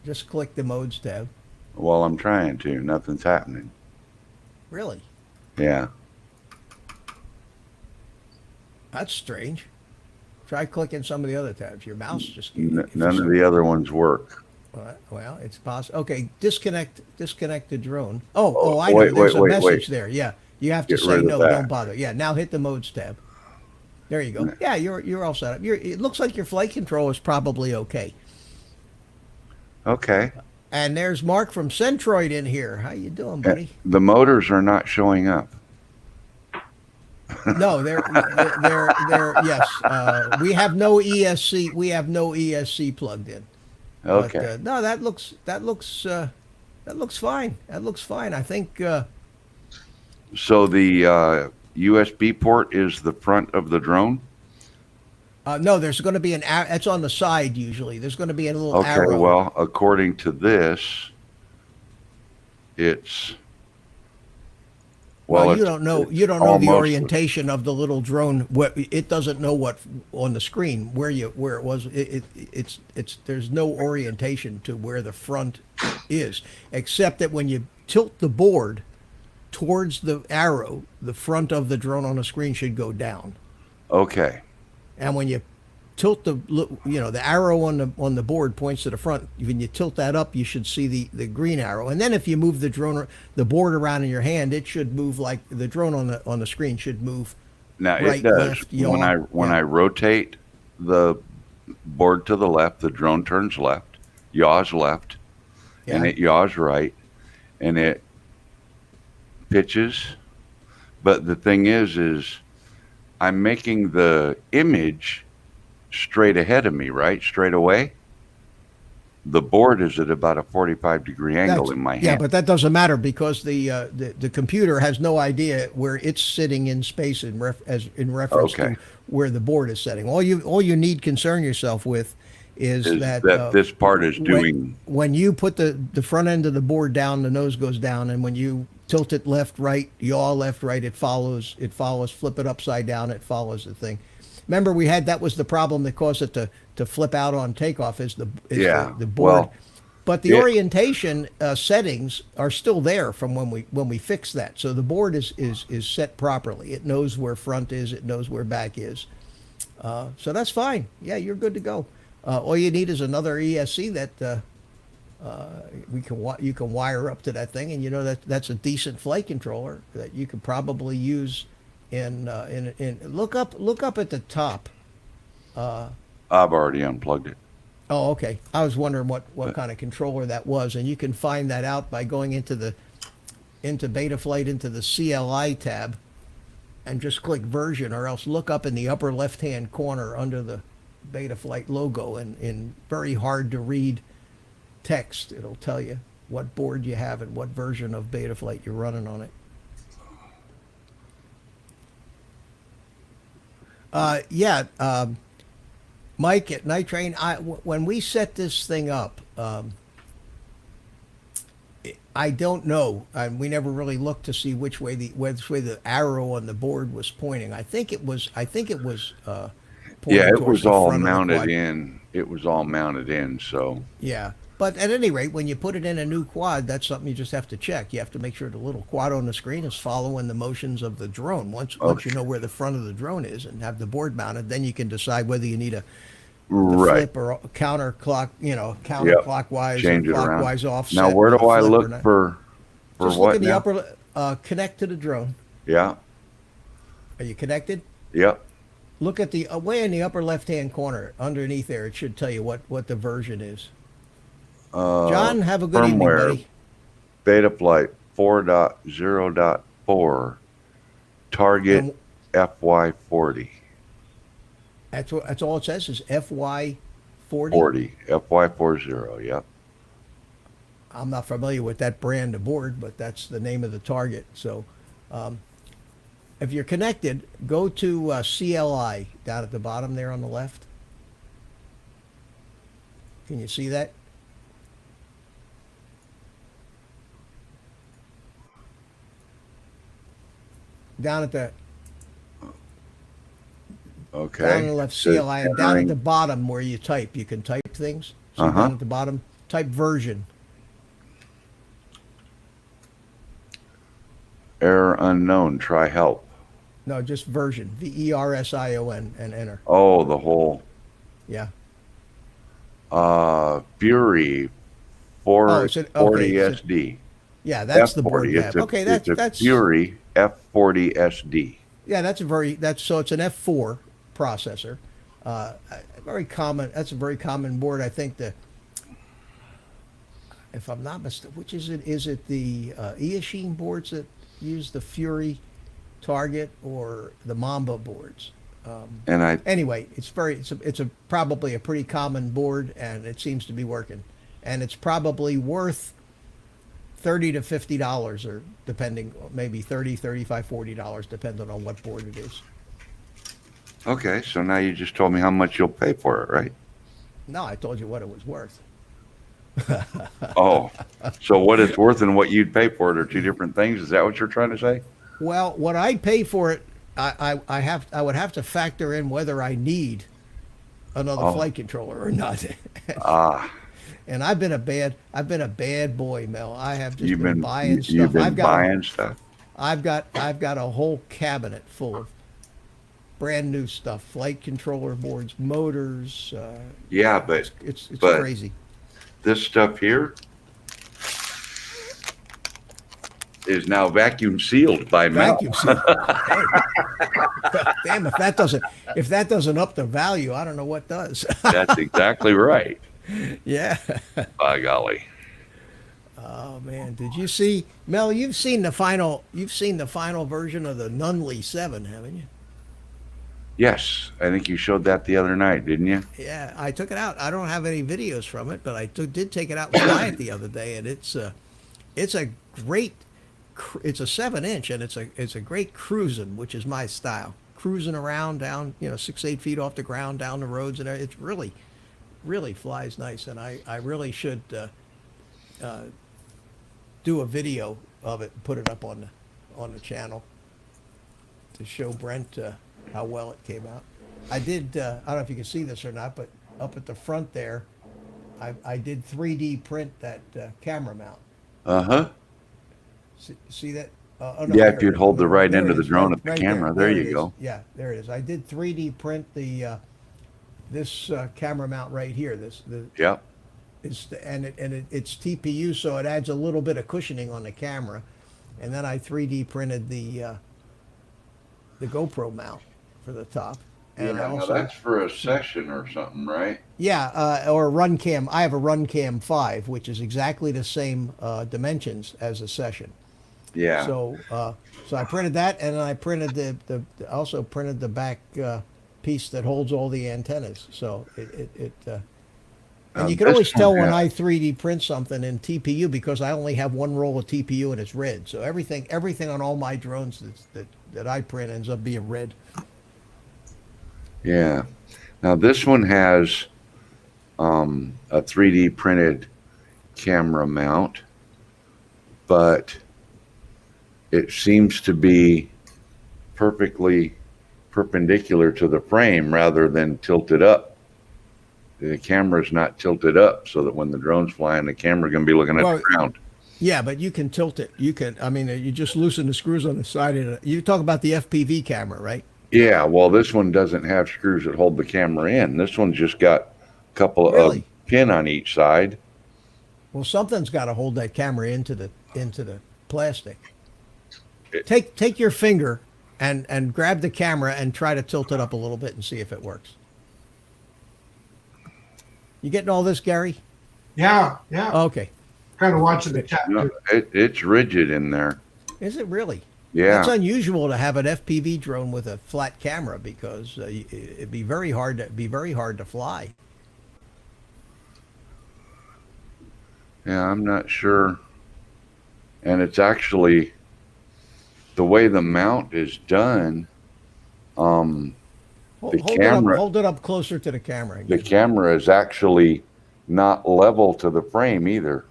Just click the modes tab. Well, I'm trying to. Nothing's happening. Really? Yeah. That's strange. Try clicking some of the other tabs. Your mouse just None of the other ones work. Well, it's possible. Okay, disconnect the drone. Oh, I know. wait, There's a wait, message wait. there. Yeah, you have to Get say rid of no. that. Don't bother. Yeah, now hit the modes tab. There you go. Yeah, you're all set up. It looks like your flight control is probably okay. Okay. And there's Mark from Centroid in here. How you doing, buddy? The motors are not showing up. No, they're yes. We have no ESC. We have no ESC plugged in. Okay. But, no, that looks fine. That looks fine. I think. So the USB port is the front of the drone? No, there's going to be an arrow. That's on the side usually. There's going to be a little Okay, arrow. well, according to this, it's Well, you don't know. it's You don't know the almost- orientation of the little drone. What it doesn't know what on the screen where it was. It's there's no orientation to where the front is, except that when you tilt the board towards the arrow, the front of the drone on the screen should go down. Okay. And when you tilt the arrow on the board points to the front. When you tilt that up, you should see the green arrow. And then if you move the board around in your hand, it should move like the drone on the screen should move. Now Right, it does. left, yaw. When Yeah. I rotate the board to the left, the drone turns left, yaws left, and Yeah. it yaws right, and it pitches. But the thing is I'm making the image straight ahead of me, right? Straight away. The board is at about a 45-degree angle in my hand. Yeah, but that doesn't matter because the computer has no idea where it's sitting in space in reference Okay. to where the board is setting. All you need concern yourself with is that this part is doing. when you put the front end of the board down, the nose goes down, and when you tilt it left, right, yaw left, right, it follows, flip it upside down, it follows the thing. Remember, that was the problem that caused it to flip out on takeoff is the board. Well, But the Yeah. orientation settings are still there from when we fixed that. So the board is set properly. It knows where front is. It knows where back is. So that's fine. Yeah, you're good to go. All you need is another ESC that you can wire up to that thing, and you know that's a decent flight controller that you could probably use in look up at the top. I've already unplugged it. Oh, okay. I was wondering what kind of controller that was, and you can find that out by going into Betaflight into the CLI tab, and just click version, or else look up in the upper left-hand corner under the Betaflight logo, and in very hard to read text, it'll tell you what board you have and what version of Betaflight you're running on it. Yeah. Mike at Night Train, when we set this thing up, I don't know. We never really looked to see which way the arrow on the board was pointing. I think it was pointing Yeah, it towards was the all front of the mounted quad. in. It was all mounted in. So Yeah. But at any rate, when you put it in a new quad, that's something you just have to check. You have to make sure the little quad on the screen is following the motions of the drone. Once you know where the front of the drone is and have the board mounted, then you can decide whether you need the right. flip or counterclockwise Change or it around. clockwise offset. Now, where with do a I flip or look not. for Just what look in the now? upper, connect to the drone. Yeah. Are you connected? Yep. Look at the way in the upper left-hand corner underneath there. It should tell you what the version is. John, have a good evening, firmware. buddy. Betaflight 4.0.4. Target And FY40. that's all it says is FY40. 40. FY40. Yep. I'm not familiar with that brand of board, but that's the name of the target. So if you're connected, go to CLI down at the bottom there on the left. Can you see that? Down at the Okay. down on the left Says CLI, and down at entering- the bottom where you type, you can type things. So Uh-huh. down at the bottom, type version. Error unknown. Try help. No, just version. VERSION and enter. Oh, the whole Yeah. Fury Oh, it's an- 440 okay, SD. Yeah, that's the board you F40. have. Okay, that's it's a Fury F40 SD. yeah, so it's an F4 processor. Very common. That's a very common board. I think if I'm not mistaken, which is it? Is it the Eachine boards that use the Fury target or the Mamba boards? And I Anyway, it's probably a pretty common board, and it seems to be working, and it's probably worth $30 to $50, or depending, maybe $30, $35, $40, depending on what board it is. okay, so now you just told me how much you'll pay for it, right? No, I told you what it was worth. Oh, so what it's worth and what you'd pay for it are two different things. Is that what you're trying to say? Well, what I pay for it, I would have to factor in whether I need another Oh. flight controller or not. Ah, And I've been a bad boy, Mel. I have just you've been buying stuff. you've been buying stuff. I've got a whole cabinet full of brand new stuff, flight controller boards, motors. Yeah, but It's but- crazy. this stuff here is now vacuum sealed by Mel. Vacuum seal. Hey. Damn, if that doesn't up the value, I don't know what does. That's exactly right. Yeah. By golly. Oh man, did you see, Mel? You've seen the final version of the Nunley 7, haven't you? Yes, I think you showed that the other night, didn't you? Yeah, I took it out. I don't have any videos from it, but I did take it out and fly it the other day, and it's a great, it's a 7-inch, and it's a great cruising, which is my style. Cruising around down, 6-8 feet off the ground down the roads, and it's really, really flies nice. And I really should do a video of it and put it up on the channel to show Brent how well it came out. I did. I don't know if you can see this or not, but up at the front there, I did 3D print that camera mount. Uh-huh. See that? Oh, no, Yeah, there if it you'd is. hold the right There end it of the is, drone right, at the right camera. There There it you is. go. Yeah, there it is. I did 3D print this camera mount right here. Yep. It's TPU, so it adds a little bit of cushioning on the camera. And then I 3D printed the GoPro mount for the top. And I also for a session or something, right? yeah, or a Runcam. I have a Runcam 5, which is exactly the same dimensions as a Session. Yeah. So I printed that, and then I printed also printed the back piece that holds all the antennas. So and you can This always one tell when has- I 3D print something in TPU because I only have one roll of TPU and it's red. So everything on all my drones that I print ends up being red. Yeah. Now this one has a 3D printed camera mount, but it seems to be perfectly perpendicular to the frame rather than tilted up. The camera's not tilted up so that when the drone's flying, the camera's going to be looking at Well, the ground. Yeah, but you can tilt it. I mean, you just loosen the screws on the side of it. You talk about the FPV camera, right? Yeah, well, this one doesn't have screws that hold the camera in. This one's just got a couple Really? of pin on each side. Well, something's got to hold that camera into the plastic. Take your finger and grab the camera and try to tilt it up a little bit and see if it works. You getting all this, Gary? Yeah, yeah. Okay. Kind of watching the chat. No, it's rigid in there. Is it really? Yeah. It's unusual to have an FPV drone with a flat camera because it'd be very hard to fly. Yeah, I'm not sure. And it's actually the way the mount is done. The camera- Hold it up closer to the camera. The camera is actually not level to the frame either.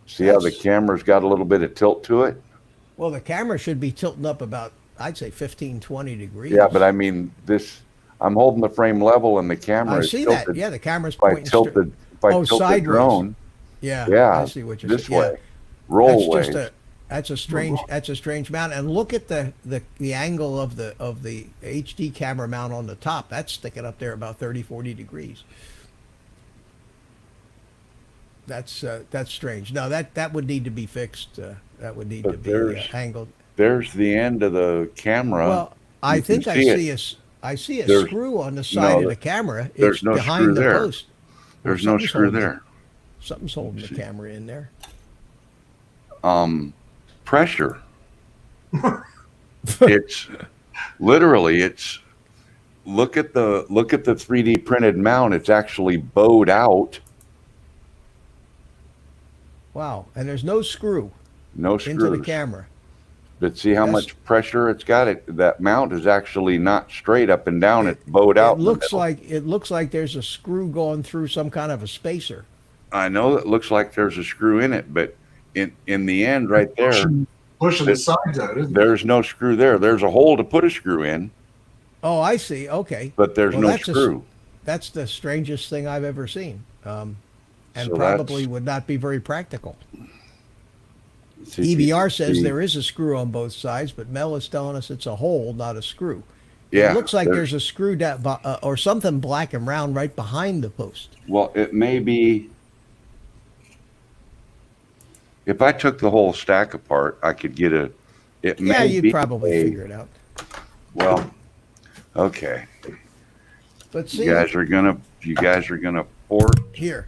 See how the That's- camera's got a little bit of tilt to it? Well, the camera should be tilting up about, I'd say 15, 20 degrees. Yeah, but I mean, I'm holding the frame level and the camera I is see tilted. that. Yeah, the camera's If I pointing tilt straight. the, if I Oh, tilt the sideways. drone, Yeah, yeah, I see what you're this saying. way, Yeah. roll That's ways. that's a strange mount. And look at the angle of the HD camera mount on the top. That's sticking up there about 30, 40 degrees. That's strange. No, that would need to be fixed. That would need But to be there's- angled. There's the end of the camera. Well, I You can think see it. I see a There's- screw on the side no, of the camera. there's It's no behind screw the there. post. There's no Something's screw holding there. Something's holding the camera in there. Pressure. It's literally, look at the 3D printed mount. It's actually bowed out. Wow, and there's no screw No into screws. the camera. But see how That's- much pressure it's got? That mount is actually not straight up and down. It's bowed out. It in the looks middle. like there's a screw going through some kind of a spacer. I know it looks like there's a screw in it, but in the end, right there, Pushing the sides out, isn't it? there's no screw there. There's a hole to put a screw in, Oh, I see. Okay, but there's Well, no that's screw. that's the strangest thing I've ever seen, and So probably that's- would not be very practical. See, you EBR can says see- there is a screw on both sides, but Mel is telling us it's a hole, not a screw. Yeah, It looks like there's a screw down, or something black and round right behind the post. Well, it may be. If I took the whole stack apart, I could get a. It may Yeah, you'd be probably a- figure it out. Well, okay. But see, You guys are gonna port. here.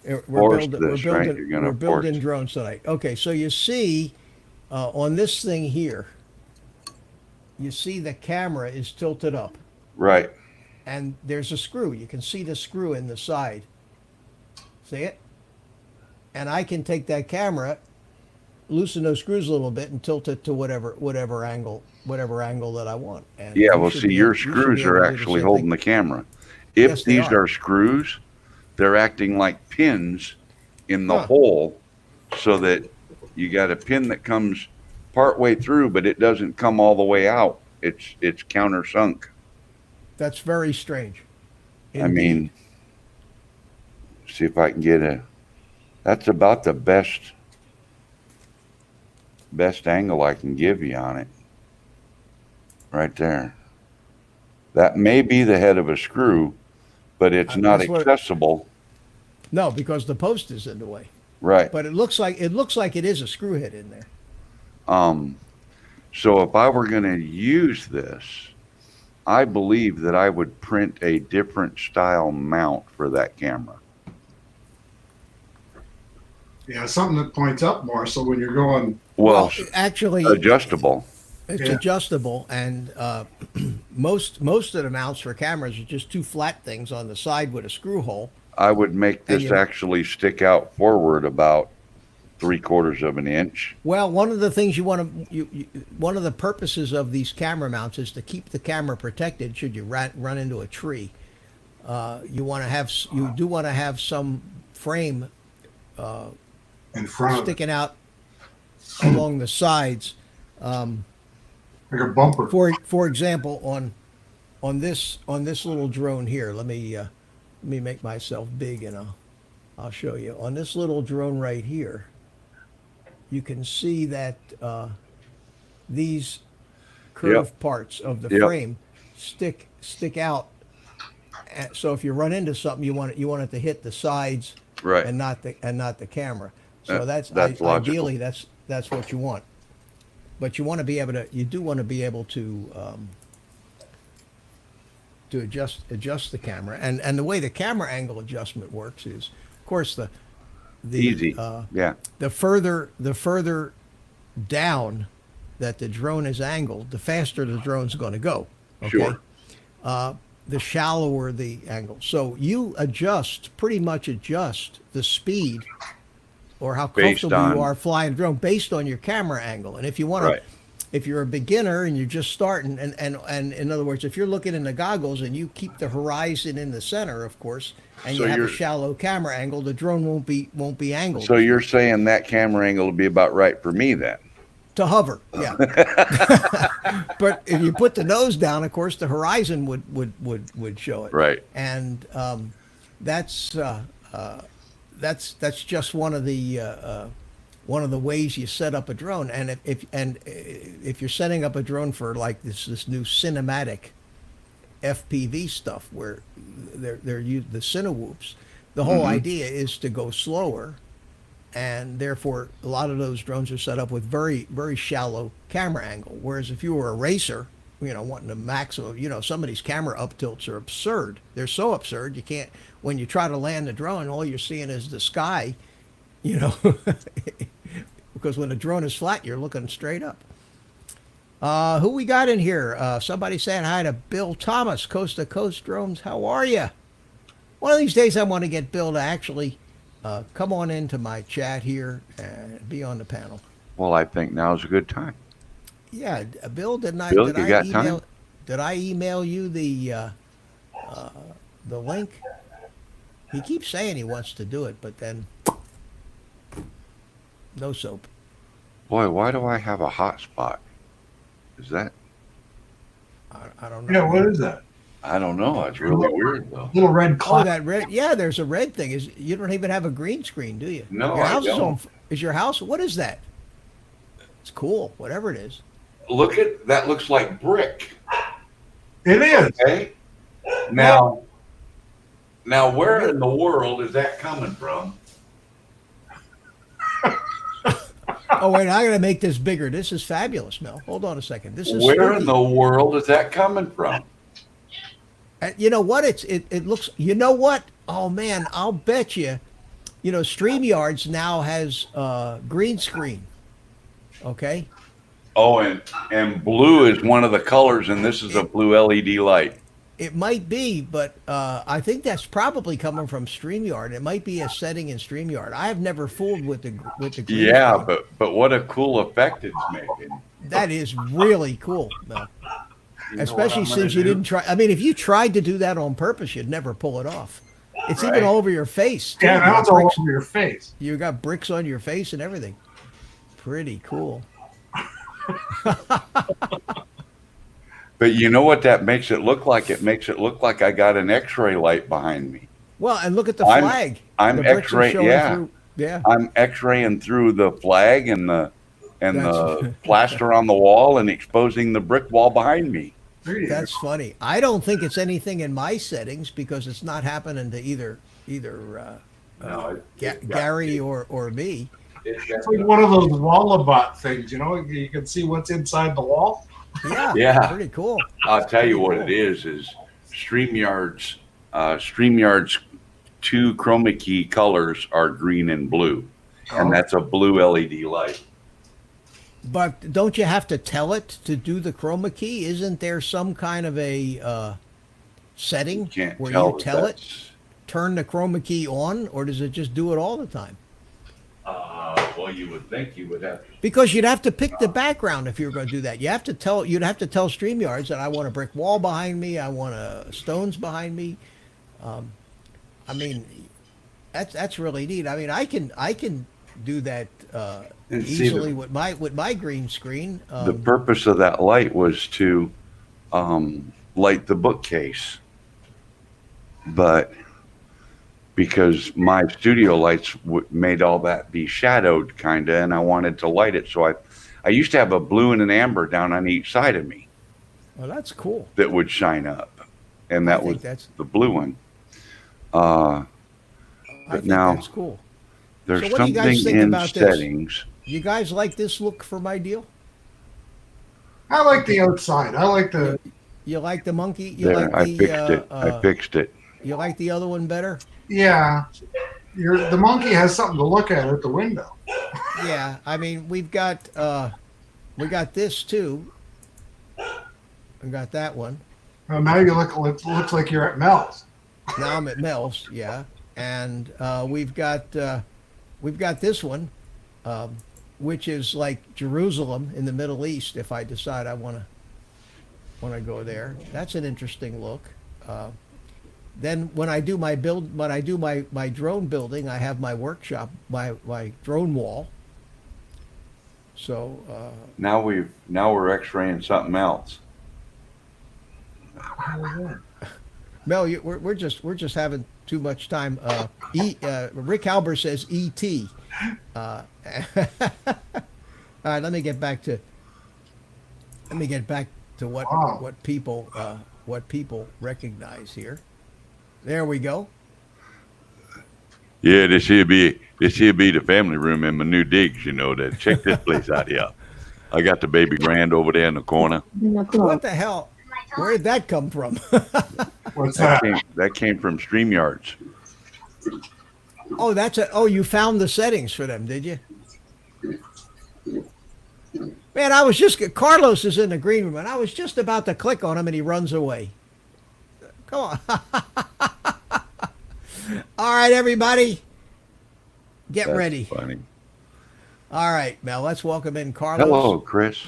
We're Force building, this, right? You're gonna we're building force- drones tonight. Okay, so you see on this thing here, you see the camera is tilted up Right. and there's a screw. You can see the screw in the side. See it? And I can take that camera, loosen those screws a little bit and tilt it to whatever angle that I want. And Yeah. you Well, should see, be your able- you should screws be able are to do the actually same holding thing. the camera. If Yes, they these are. are screws, they're acting like pins in the Huh. hole, so that you got a pin that comes partway through, but it doesn't come all the way out. It's countersunk. That's very strange. I Indeed. mean, See if I can get that's about the best angle I can give you on it. Right there. That may be the head of a screw, but it's not That's what- accessible. No, because the post is in the way. Right. But it looks like it is a screw head in there. So if I were going to use this, I believe that I would print a different style mount for that camera. Yeah, something that points up more. So when you're going, Well, Actually, adjustable. it's Yeah. adjustable, and most of the mounts for cameras are just two flat things on the side with a screw hole. I would make And this you- actually stick out forward about 3/4 of an inch. Well, one of the things you want to, one of the purposes of these camera mounts is to keep the camera protected should you run into a tree. You do want to have some frame in front of it, sticking out along the sides. like a bumper. For example, on this little drone here, let me make myself big and I'll show you. On this little drone right here, you can see that these curved parts of the Yep. frame stick out. So if you run into something, you want it to hit the sides Right. and not the camera. So That's that's logical. ideally that's what you want. But you want to be able to, you do want to be able to adjust the camera, and the way the camera angle adjustment works is, of course, the Easy. Yeah. the further down that the drone is angled, the faster the drone's going to go. Okay? Sure. The shallower the angle. So you pretty much adjust the speed or how Based comfortable you on- are flying a drone based on your camera angle. And if you want Right. to, if you're a beginner and you're just starting, and in other words, if you're looking in the goggles and you keep the horizon in the center, of course, and So you have a you're- shallow camera angle, the drone won't be angled. So you're saying that camera angle would be about right for me then? To hover, yeah. But if you put the nose down, of course, the horizon would show it. Right. And that's just one of the ways you set up a drone. And if you're setting up a drone for like this new cinematic FPV stuff where they're used the Cinewhoops, the whole idea is to go slower. And therefore, a lot of those drones are set up with very, very shallow camera angle. Whereas if you were a racer, wanting the maximum, some of these camera up tilts are absurd. They're so absurd, you can't, when you try to land the drone, all you're seeing is the sky, because when the drone is flat, you're looking straight up. Who we got in here? Somebody saying hi to Bill Thomas, Coast to Coast Drones. How are you? One of these days I want to get Bill to actually come on into my chat here and be on the panel. Well, I think now's a good time. Yeah, Bill, Bill, you got time? Did I email you the link? He keeps saying he wants to do it, but then no soap. Boy, why do I have a hot spot? Is that? I don't know. Yeah, what is that? I don't know. It's really weird though. Little red Oh, cloud. that red. Yeah, there's a red thing. You don't even have a green screen, do you? No, your I house don't. is your house? What is that? It's cool. Whatever it is. Look at that. Looks like brick. It is. Okay. Now, where in the world is that coming from? Oh wait, I gotta make this bigger. This is fabulous, Mel. Hold on a second. This is Where spooky. in the world is that coming from? You know what? It looks. You know what? Oh man, I'll bet you. StreamYards now has green screen. Okay. Oh, and blue is one of the colors, and this is a blue LED light. It might be, but I think that's probably coming from StreamYard. It might be a setting in StreamYard. I have never fooled with the green Yeah, screen. but what a cool effect it's making. That is really cool, Mel. You know Especially what I'm gonna since you do? didn't try. I mean, if you tried to do that on purpose, you'd never pull it off. It's Right. even all over your face. too. Yeah, You now got it's all bricks- over your face. You got bricks on your face and everything. Pretty cool. But you know what that makes it look like? It makes it look like I got an X-ray light behind me. Well, and look at the I'm- flag. I'm The bricks are X-ray- showing yeah. through. Yeah. I'm X-raying through the flag and the That's- plaster on the wall and exposing the brick wall behind me. There you That's go. funny. I don't think it's anything in my settings because it's not happening to either No, Gary or me. It's like one of those Wallabot things, you know, you can see what's inside the wall. Yeah. Yeah. Pretty cool. I'll tell you what it is StreamYard's two chroma key colors are green and blue, and that's a blue LED light. But don't you have to tell it to do the chroma key? Isn't there some kind of a setting You can't where tell you that tell it that's- turn the chroma key on, or does it just do it all the time? Well, you would think you would have. Because you'd have to pick the background if you were going to do that. You'd have to tell StreamYards that I want a brick wall behind me, I want stones behind me. I mean, that's really neat. I mean, I can do that And see, easily with my green screen. The purpose of that light was to light the bookcase, but because my studio lights made all that be shadowed kind of, and I wanted to light it, so I used to have a blue and an amber down on each side of me Well, that's cool. that would shine up, and I that think was that's the blue one. I But think now that's cool. there's So what do you guys something think in about this? settings. You guys like this look for my deal? I like the outside. I like the, You like the monkey? You There, like I the fixed it. I fixed it. you like the other one better? yeah. The monkey has something to look at the window. Yeah, I mean we got this too. We got that one. Now you looks like you're at Mel's. Now I'm at Mel's, yeah, and we've got this one, which is like Jerusalem in the Middle East. If I decide I want to go there, that's an interesting look. Then when I do my drone building, I have my workshop, my drone wall. So Now we're X-raying something else. Mel, we're just having too much time. Rick Halber says E.T. All right, let me get back to what Wow. what people recognize here. There we go. Yeah, this here be the family room in my new digs. You know that. Check this place out here. I got the baby grand over there in the corner. What the hell? Where did that come from? What's that? That came from StreamYards. Oh, you found the settings for them, did you? Man, Carlos is in the green room, and I was just about to click on him, and he runs away. Come on. All right, everybody. Get That's ready. Funny. All right, Mel, let's welcome in Carlos. Hello, Chris.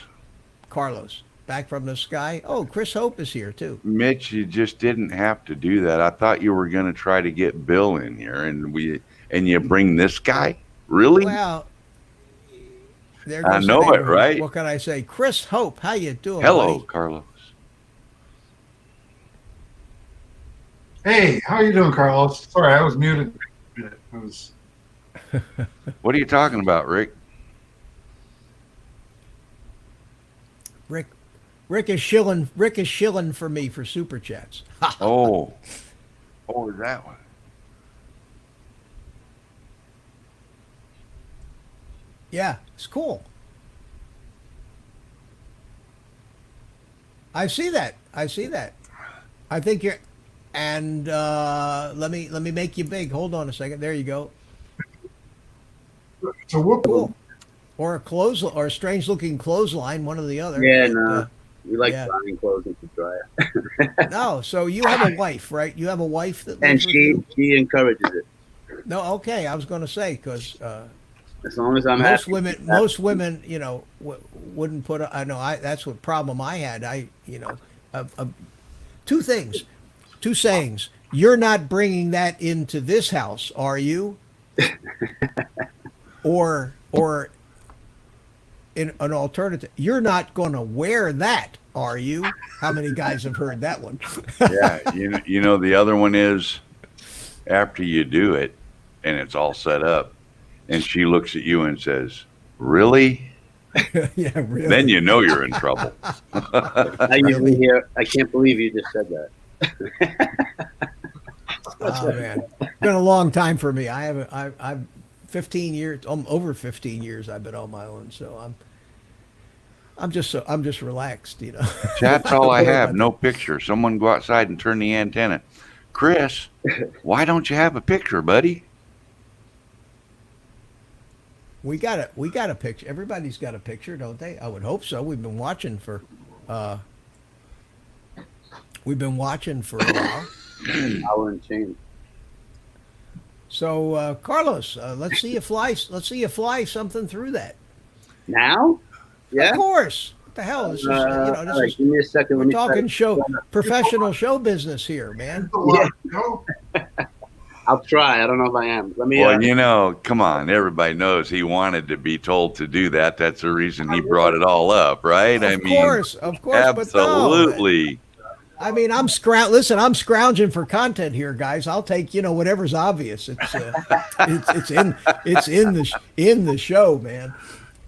Carlos, back from the sky. Oh, Chris Hope is here, too. Mitch, you just didn't have to do that. I thought you were going to try to get Bill in here, and you bring this guy. Really? Well, there I goes the know it, neighborhood. right? What can I say? Chris Hope, how you doing, Hello, buddy? Carlos. Hey, how you doing, Carlos? Sorry, I was muted. I was. What are you talking about, Rick? Rick is shilling for me for super chats. Oh, is that one? Yeah, it's cool. I see that. I think you're, and let me make you big. Hold on a second. There you go. So whoop. Cool. Or a strange looking clothesline, one or the other. Yeah, But, no. We like yeah. drying clothes and to dry it. no, so you have a wife, right? You have a wife that And lives with you? she encourages it. No, okay. I was going to say because As long as I'm most happy. women, wouldn't put. I know. That's what problem I had. Two sayings. You're not bringing that into this house, are you? or in an alternative, you're not going to wear that, are you? How many guys have heard that one? Yeah, you know the other one is after you do it and it's all set up and she looks at you and says, "Really?" Yeah, really. Then you know you're in trouble. I usually hear, "I can't believe you just said that." Oh man, it's been a long time for me. I've 15 years, over 15 years. I've been on my own, so I'm just relaxed, you know. That's all I have. No picture. Someone go outside and turn the antenna. Chris, why don't you have a picture, buddy? We got a picture. Everybody's got a picture, don't they? I would hope so. We've been watching for a while. Hour and change. So Carlos, let's see you fly. Let's see you fly something through that. Now? Yeah. Of course. What the hell? This is All this right, is give me a second. Let we're me try talking to- professional show business here, man. No. I'll try. I don't know if I am. Let me. Well, you know, come on. Everybody knows he wanted to be told to do that. That's the reason he brought it all up, right? Of course, but no. Absolutely. I mean, I'm scrounging for content here, guys. I'll take whatever's obvious. It's in the show, man.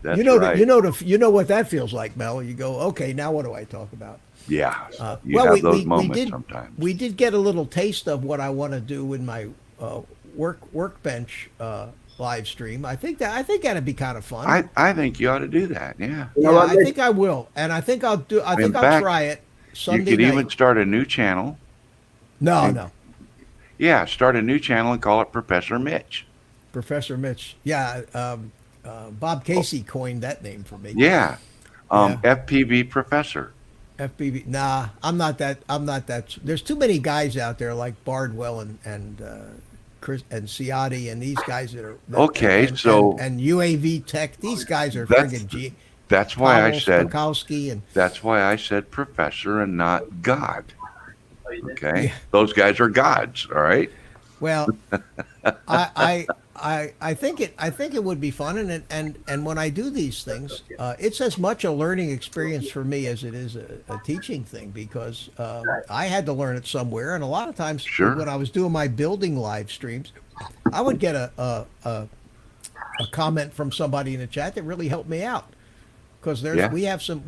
That's you know right. you know what that feels like, Mel. You go, okay, now what do I talk about? Yeah. You well, have those moments sometimes. We did get a little taste of what I want to do in my workbench live stream. I think that'd be kind of fun. I think you ought to do that. Yeah. You know Yeah, what, I think I will, and I think I'll do. I think I'll try it You Sunday could night. even start a new channel. No, Yeah, start a new channel and call it Professor Mitch. Professor Mitch. Yeah, Bob Casey coined that name for me. Yeah. Yeah. FPV Professor. FBB. Nah, I'm not that. There's too many guys out there like Bardwell and Chris and Ciotti and these guys that are Okay, so- and UAV Tech. These guys are That's- friggin' That's why I said Spakowski and that's why I said professor and not God. Oh, you did? Okay? Yeah. Those guys are gods, all right? well, I think it would be fun and when I do these things, it's as much a learning experience for me as it is a teaching thing because I had to learn it somewhere, and a lot of times Sure. when I was doing my building live streams, I would get a comment from somebody in the chat that really helped me out because Yeah. we have some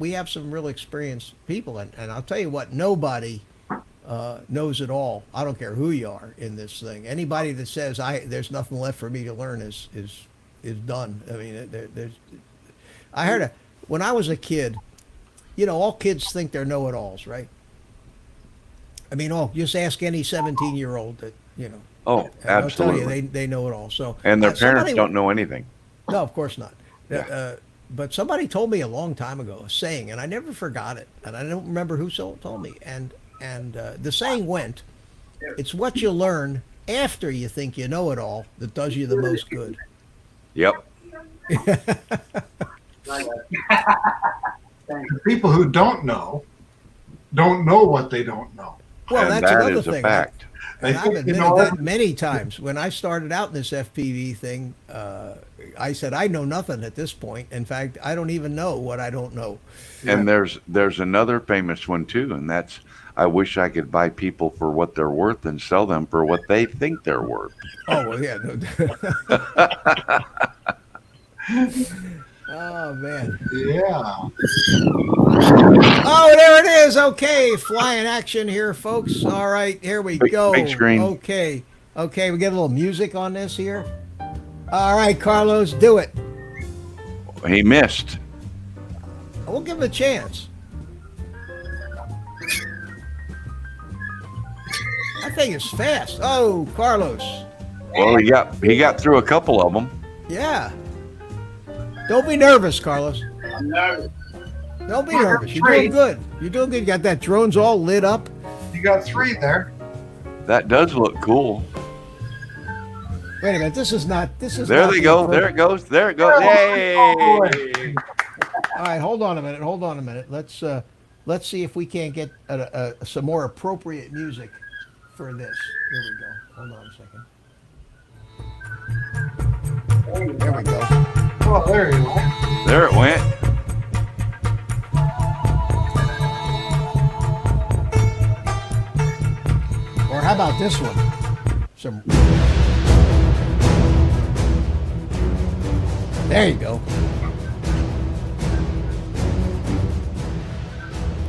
real experienced people, and I'll tell you what, nobody knows it all. I don't care who you are in this thing. Anybody that says there's nothing left for me to learn is done. I mean, I heard when I was a kid, all kids think they're know-it-alls, right? I mean, just ask any 17-year-old that Oh, and they'll tell you absolutely. they know it all. So And their parents somebody- don't know anything. No, of course not. Yeah. But somebody told me a long time ago a saying, and I never forgot it, and I don't remember who told me. And the saying went, "It's what you learn after you think you know it all that does you the most good." Yep. The people who don't know what they don't know. Well, And that's that another is a thing. fact. And They I've think they admitted know that everything. many times. When I started out in this FPV thing, I said I know nothing at this point. In fact, I don't even know what I don't know. And there's another famous one too, and that's I wish I could buy people for what they're worth and sell them for what they think they're worth. Oh well, yeah. No. Oh man. Yeah. Oh, there it is. Okay, flying action here, folks. All right, here we go. Big screen. Okay, we get a little music on this here. All right, Carlos, do it. He missed. We'll give him a chance. That thing is fast. Oh, Carlos. Well, he got through a couple of them. Yeah. Don't be nervous, Carlos. I'm nervous. Don't be nervous. You're doing good. You're doing good. You got that drone's all lit up. You got 3 there. That does look cool. Wait a minute. This is not. There they the go. appro- There it goes. There it goes. Yay! All right, hold on a minute. Let's see if we can't get some more appropriate music for this. Here we go. Hold on a second. There we go. Oh, there you go. There it went. Or how about this one? some. There you go.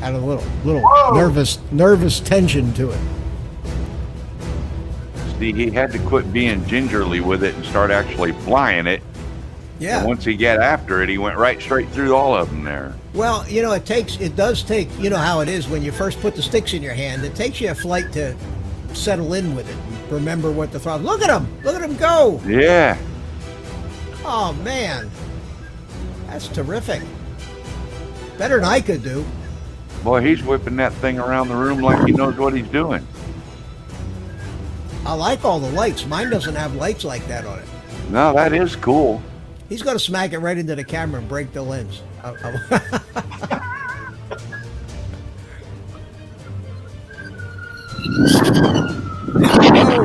Had a little Whoa. nervous tension to it. See, he had to quit being gingerly with it and start actually flying it. Yeah. And once he got after it, he went right straight through all of them there. Well, you know, it does take, you know how it is when you first put the sticks in your hand, it takes you a flight to settle in with it. Remember what the throttle. Look at him go. Yeah. Oh man. That's terrific. Better than I could do. Boy, he's whipping that thing around the room like he knows what he's doing. I like all the lights. Mine doesn't have lights like that on it. No, that is cool. He's going to smack it right into the camera and break the lens.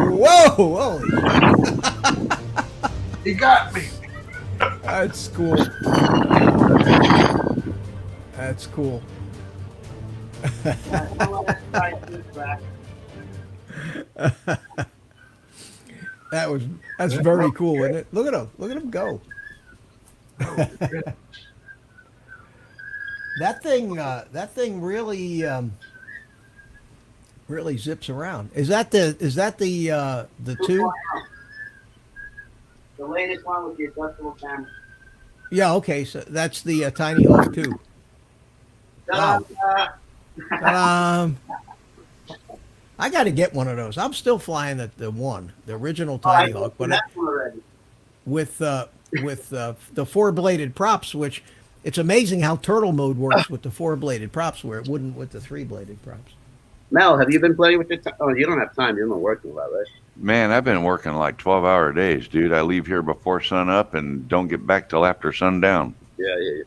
Whoa! Holy! He got me. That's cool. That's cool. That's very cool, isn't it? Look at him! Look at him go. That thing really zips around. Is that the two? The latest one with the adjustable camera. Yeah. Okay. So that's the Tiny Hawk 2. Wow. I got to get one of those. I'm still flying the original Tiny Hawk, but with the 4-bladed props, which it's amazing how turtle mode works with the 4-bladed props, where it wouldn't with the 3-bladed props. Mel, have you been playing with your oh, you don't have time. You're not working a lot, right? Man, I've been working like 12-hour days, dude. I leave here before sun up and don't get back till after sundown. Yeah.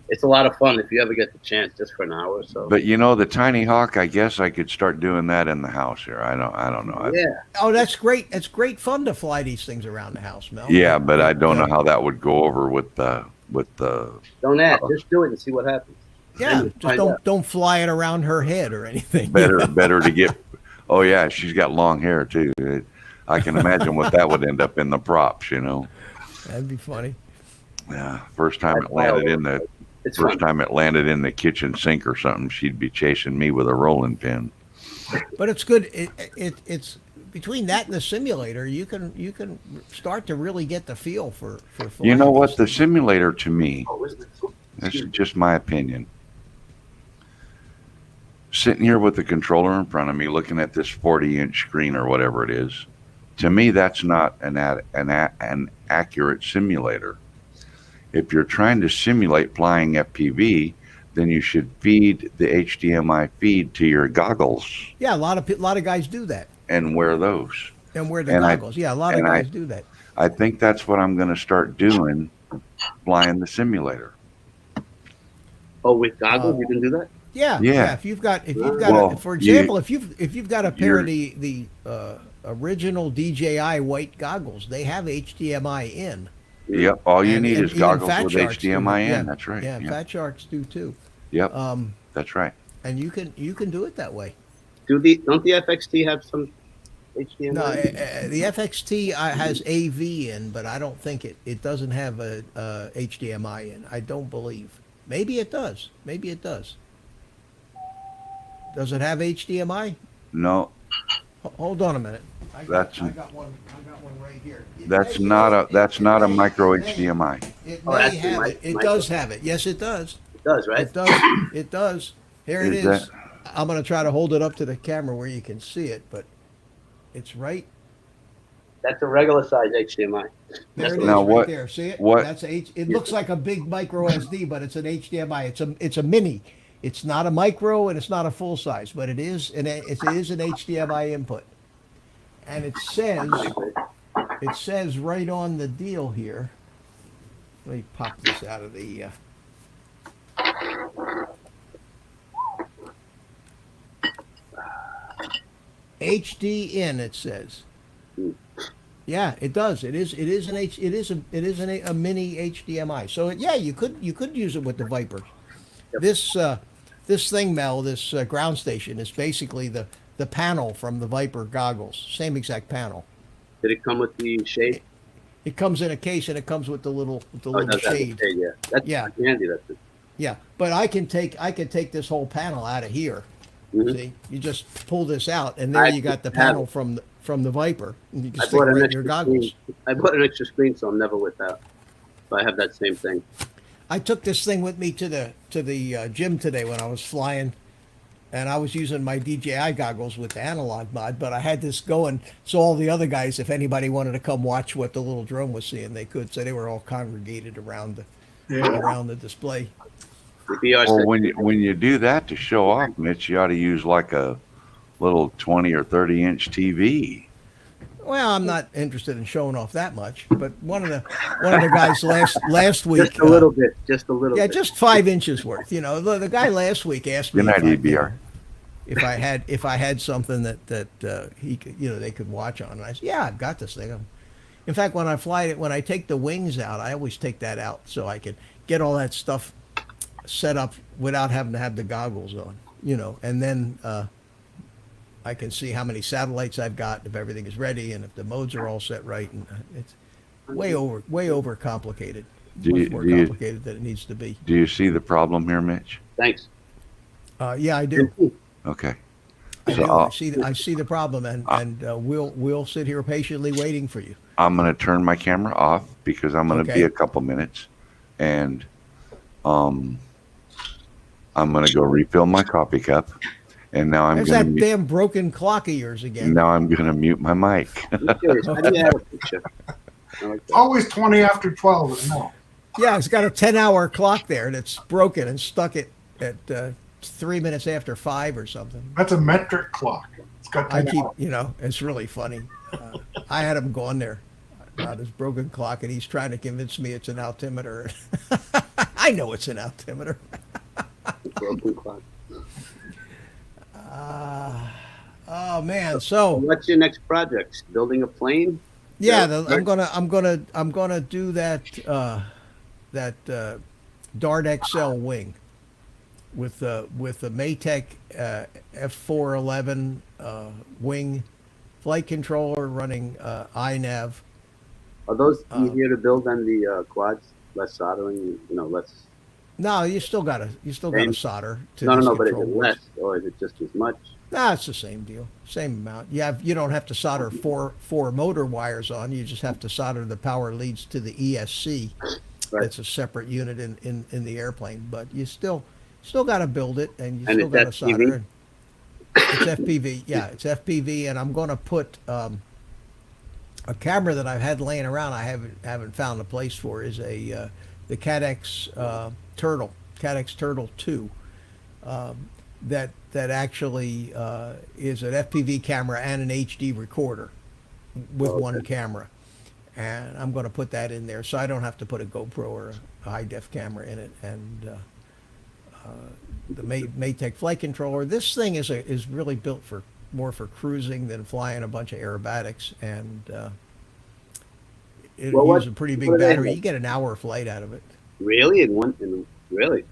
It's a lot of fun if you ever get the chance, just for an hour or so. But you know, the Tiny Hawk, I guess I could start doing that in the house here. I don't know. Yeah. Oh, that's great. It's great fun to fly these things around the house, Mel. Yeah, but I don't know how that would go over with the. Don't ask. Just do it and see what happens. Yeah, just don't fly it around her head or anything. Better to get. Oh yeah, she's got long hair too. I can imagine what that would end up in the props. You know. That'd be funny. Yeah, first time it landed in the kitchen sink or something, she'd be chasing me with a rolling pin. But it's good. It's between that and the simulator, you can start to really get the feel for flying. You know what? The simulator, to me, this is just my opinion. Sitting here with the controller in front of me, looking at this 40-inch screen or whatever it is, to me, that's not an accurate simulator. If you're trying to simulate flying FPV, then you should feed the HDMI feed to your goggles. Yeah, a lot of guys do that. And wear those. And wear the goggles. Yeah, a lot of guys do that. I think that's what I'm going to start doing, flying the simulator. Oh, with goggles, you can do that? Yeah. If you've got, Well, for example, if you've got a pair of the original DJI white goggles, they have HDMI in. Yep. All you need is even goggles Fat with Sharks HDMI in. do. Yeah. That's right. Yeah, Yep. Fat Sharks do too. Yep. That's right. And you can do it that way. Don't the FXT have some HDMI? No, the FXT has AV in, but I don't think it doesn't have a HDMI in. I don't believe. Maybe it does. Does it have HDMI? No, Hold on a minute. I got one right here. that's not a micro HDMI. It Oh, may that's have it. It micro. does have it. Yes, it does. It does, right? It does. It does. Here it Is is. that- I'm going to try to hold it up to the camera where you can see it, but it's right That's a regular size HDMI. there. It is Now right what- there. See it? what- That's it looks like a big micro SD, but it's an HDMI. It's a mini. It's not a micro and it's not a full size, but it is an HDMI input. And it says right on the deal here. Let me pop this out of the. HD in, it says. Yeah, it does. It is a mini HDMI. So you could use it with the Viper. Yep. This thing, Mel, this ground station is basically the panel from the Viper goggles. Same exact panel. Did it come with the shade? It comes in a case and it comes with the little Oh, it does have the shade. shade, yeah. That's Yeah. handy, that's it. Yeah, but I can take this whole panel out of here. Mhm. See, you just pull this out, and there I you got the have panel it. from the Viper. And you can I stick it bought an right in your extra goggles. screen. I bought an extra screen, so I'm never without. So I have that same thing. I took this thing with me to the gym today when I was flying, and I was using my DJI goggles with the analog mod. But I had this going, so all the other guys, if anybody wanted to come watch what the little drone was seeing, they could. So they were all congregated around the display. The VR Well, set- when you do that to show off, Mitch, you ought to use like a little 20 or 30-inch TV. Well, I'm not interested in showing off that much, but one of the guys last week, just a little bit, just a little yeah, bit. just 5 inches worth. You know, the guy last week asked me Good night, EBR. if I had something that he could, they could watch on. And I said, yeah, I've got this thing. In fact, when I take the wings out, I always take that out so I can get all that stuff set up without having to have the goggles on. And then I can see how many satellites I've got, if everything is ready, and if the modes are all set right. And it's way over complicated. Much more complicated than it needs to be. Do you see the problem here, Mitch? Thanks. Yeah, I do. Okay. I So do. I see the problem, and we'll sit here patiently waiting for you. I'm going to turn my camera off because I'm going to Okay. be a couple minutes, and I'm going to go refill my coffee cup, and now I'm There's going that damn broken clock of yours again. now I'm going to mute my mic. I'm curious. How do you have a picture? I like that. Always 20 after 12. No. Yeah, it's got a 10-hour clock there, and it's broken and stuck it at 3 minutes after 5 or something. That's a metric clock. It's got I 10 keep, hours. it's really funny. I had him go on there about his broken clock, and he's trying to convince me it's an altimeter. I know it's an altimeter. Broken clock. Oh man, so What's your next project? Building a plane? yeah, Yeah, I'm gonna do that Dart XL wing with the Maytech F411 wing flight controller running iNav. Are those easier to build than the quads? Less soldering, less. No, you still gotta Same? solder to No, these but is it control less boards. or is it just as much? Nah, it's the same deal, same amount. You don't have to solder four motor wires on. You just have to solder the power leads to the ESC. Right. That's a separate unit in the airplane, but you still got to build it, and you And still it's got to FPV? solder. It's FPV, yeah, it's FPV, and I'm going to put a camera that I've had laying around. I haven't found a place for is the Cadex Turtle 2. That actually is an FPV camera and an HD recorder with one camera, and I'm going to put that in there so I don't have to put a GoPro or a high def camera in it. And the Maytech flight controller. This thing is really built more for cruising than flying a bunch of aerobatics, and it uses a pretty big what do they battery. have? You get an hour flight out of it. Really? Really?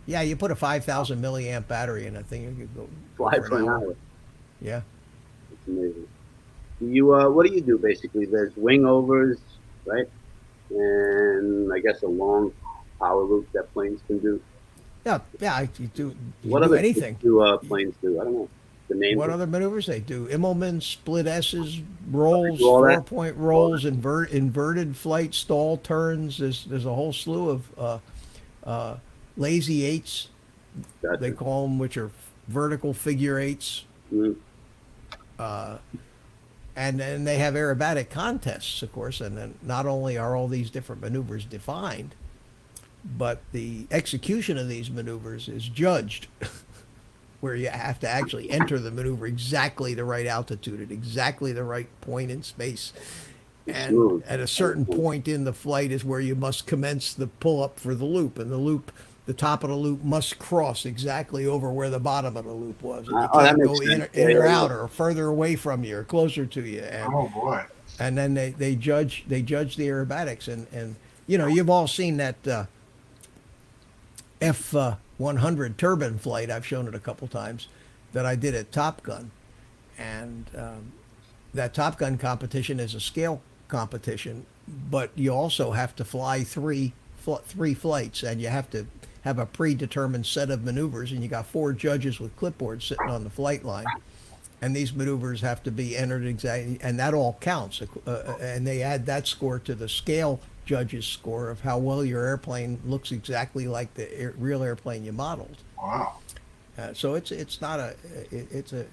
Yeah, you put a 5,000 milliamp battery in that thing, you could go Fly for for an hour. Yeah. It's amazing. You what do you do basically? There's wing overs, right? And I guess a long power loop that planes can do. Yeah, you do What do other anything. do planes do? I don't know. The name. What other maneuvers they do? Immelman, split S's, rolls, do all that? 4-point rolls, inverted flight, stall turns. There's a whole slew of lazy eights, Gotcha. they call them, which are vertical figure eights. Mhm. And then they have aerobatic contests, of course, and then not only are all these different maneuvers defined, but the execution of these maneuvers is judged, where you have to actually enter the maneuver exactly the right altitude at exactly the right point in space. And Smooth. at a certain point in the flight is where you must commence the pull-up for the loop, and the top of the loop must cross exactly over where the bottom of the loop was. And you Oh, that can't makes go sense. in Yeah, or yeah, out or further away from you or closer to you. Oh, boy. And then they judge the aerobatics, and you've all seen that F-100 turbine flight. I've shown it a couple times that I did at Top Gun, and that Top Gun competition is a scale competition, but you also have to fly three flights, and you have to have a predetermined set of maneuvers, and you got 4 judges with clipboards sitting on the flight line, and these maneuvers have to be entered exactly, and that all counts, and they add that score to the scale judges score of how well your airplane looks exactly like the real airplane you modeled. Wow. So it's not a it's a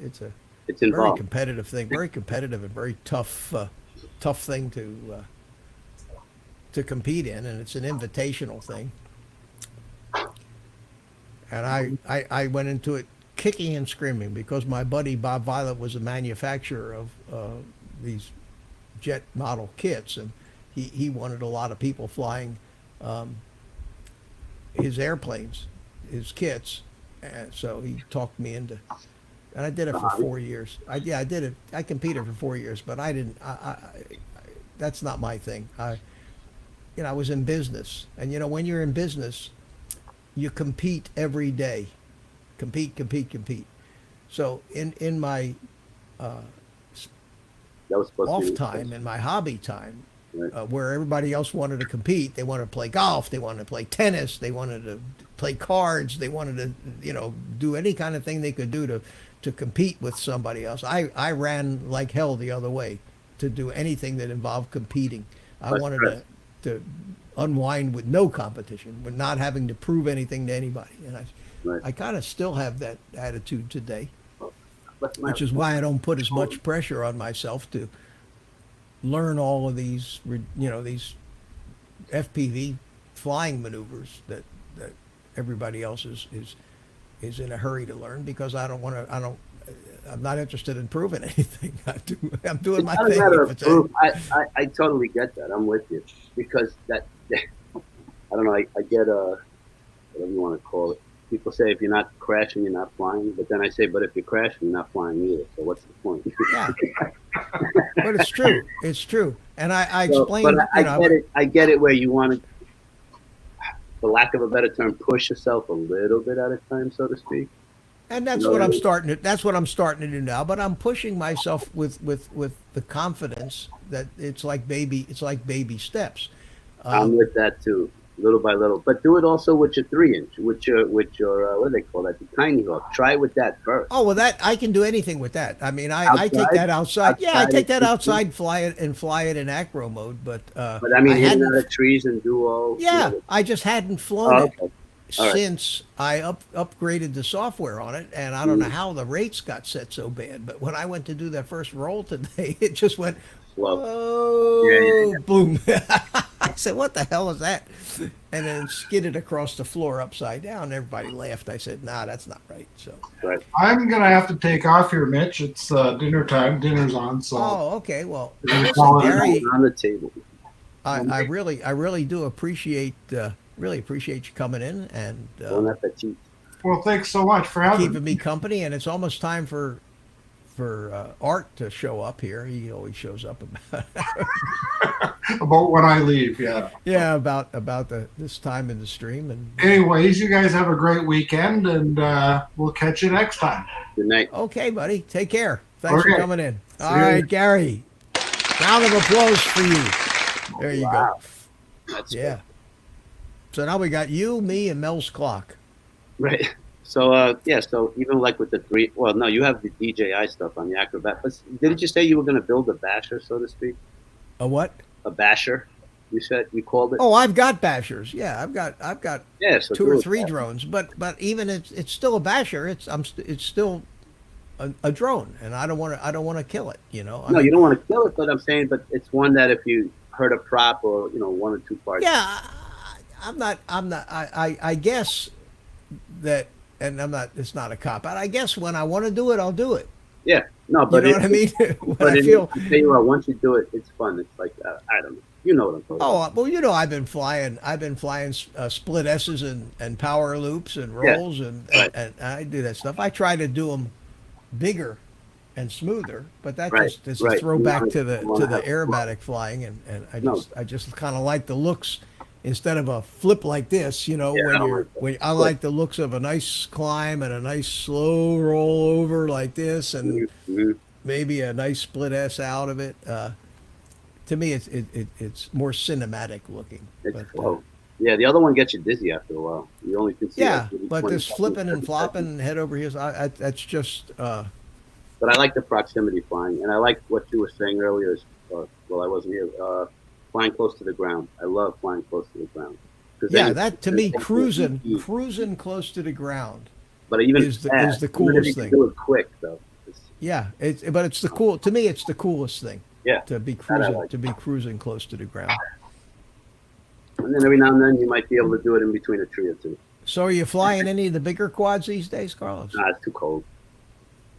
It's very involved. competitive thing, very competitive and very tough thing to compete in, and it's an invitational thing. And I went into it kicking and screaming because my buddy Bob Violet was a manufacturer of these jet model kits, and he wanted a lot of people flying his airplanes, his kits, and so he talked me into. And I did it for 4 years. I did it. I competed for 4 years, but I didn't. That's not my thing. I was in business, and when you're in business, you compete every day, compete. So in my That was supposed to off be time, in my hobby time, Right. where everybody else wanted to compete, they wanted to play golf, they wanted to play tennis, they wanted to play cards, they wanted to do any kind of thing they could do to compete with somebody else. I ran like hell the other way to do anything that involved competing. I That's wanted correct. to unwind with no competition, with not having to prove anything to anybody. And Right. I kind of still have that attitude today, But my- which is why I don't put as much pressure on myself to learn all of these, these FPV flying maneuvers that everybody else is in a hurry to learn, because I'm not interested in proving anything. I'm doing my It's not a thing. matter If of it's proof. I totally get that. I'm with you because that I don't know. I get whatever you want to call it. People say if you're not crashing, you're not flying. But then I say, but if you're crashing, you're not flying either. So what's the point? yeah, but it's true. It's true. And I So, explained, but I get it. I get it where you want to, for lack of a better term, push yourself a little bit at a time, so to speak. and that's You know what what I I'm mean? starting to. That's what I'm starting to do now. But I'm pushing myself with the confidence that it's like baby steps. I'm with that too, little by little. But do it also with your 3-inch, with your what do they call that? The tiny hawk. Try with that first. Oh well, that I can do anything with that. I mean, I take Outside? that outside. Yeah, I Outside take that is- outside, fly it in acro mode. But But I mean, hitting hadn't- out of trees and do all. yeah, I just hadn't flown Oh, it okay. All right. since I upgraded the software on it, and I don't know Mm. how the rates got set so bad. But when I went to do that first roll today, it just went Slow. whoa, Yeah. boom. I said, "What the hell is that?" And then skidded across the floor upside down. Everybody laughed. I said, "Nah, that's not right." So. Right. I'm gonna have to take off here, Mitch. It's dinner time. Dinner's on, so Oh, okay. Well, We're gonna listen, call it Gary, On the table. I really do appreciate you coming in and Bon appetit. well, thanks so much for having keeping me. me company. And it's almost time for Art to show up here. He always shows up About when I leave. Yeah. about this time in the stream. And Anyways, you guys have a great weekend, and we'll catch you next time. Good night. okay, buddy, take care. Thanks for Okay. coming in. See All you. right, Gary. Round of applause for you. There you Wow. go. That's Yeah. So now we got you, me, and Mel's clock. right. So yeah. So even like with the 3, well, no, you have the DJI stuff on the Acrobat. But didn't you say you were going to build a basher, so to speak? A what? A basher. You called it. Oh, I've got bashers. Yeah, I've got yeah. So 2 do or it. 3 drones, but even it's still a basher. It's still a drone, and I don't want to kill it. I No, mean, you don't want to kill it, but I'm saying, but it's one that if you hurt a prop or 1 or 2 parts. yeah, I'm not. I guess that, and I'm not. It's not a cop out. I guess when I want to do it, I'll do it. Yeah. No, You but know what I mean? When But I feel. I tell you what, once you do it, it's fun. It's like I don't know. You know what I'm talking about. Oh well, I've been flying split S's and power loops and rolls, Right. and I do that stuff. I try to do them bigger and smoother, but that Right, just is right. a throwback You to the wanna have aerobatic flying, and No. I just kind of like the looks instead of a flip like this. Yeah, I when don't you're like that. when I like the looks of a nice climb and a nice slow roll over like this, and Mhm. maybe a nice split S out of it. To me, it's more cinematic looking. It's But, slow. Yeah, the other one gets you dizzy after a while. You only can see. yeah, like, maybe but 20 this seconds, flipping 30 and flopping seconds. head over heels, that's just But I like the proximity flying, and I like what you were saying earlier. Well, I wasn't here. Flying close to the ground. I love flying close to the ground. Because yeah. then That to you me, can cruising close to the ground but even is fast, the even if coolest you can thing. do it quick though. Yeah, but it's the cool to me. It's the coolest thing Yeah, to be that I like. cruising close to the ground. And then every now and then you might be able to do it in between a tree or two. So, are you flying any of the bigger quads these days, Carlos? Nah, it's too cold.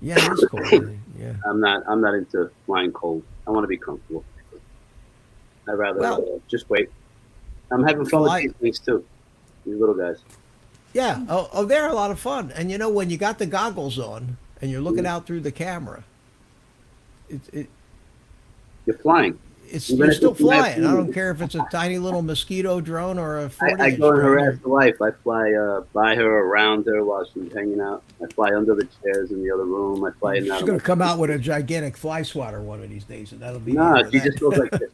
Yeah, it is cold. Really. Yeah. I'm not into flying cold. I want to be comfortable. I'd rather Well, just wait. I'm having fun with fly- these things too. These little guys. Yeah. Oh, they're a lot of fun. And you know, when you got the goggles on and you're looking out through the camera, it You're flying. it's Even you're if still it's not flying. I don't moving. care if it's a tiny little mosquito drone or a 40 I inch go and drone. harass the wife. I fly by her, around her while she's hanging out. I fly under the chairs in the other room. I fly in and out. She's going to come out with a gigantic fly swatter one of these days, and that'll be the No, end of she that. just goes like this.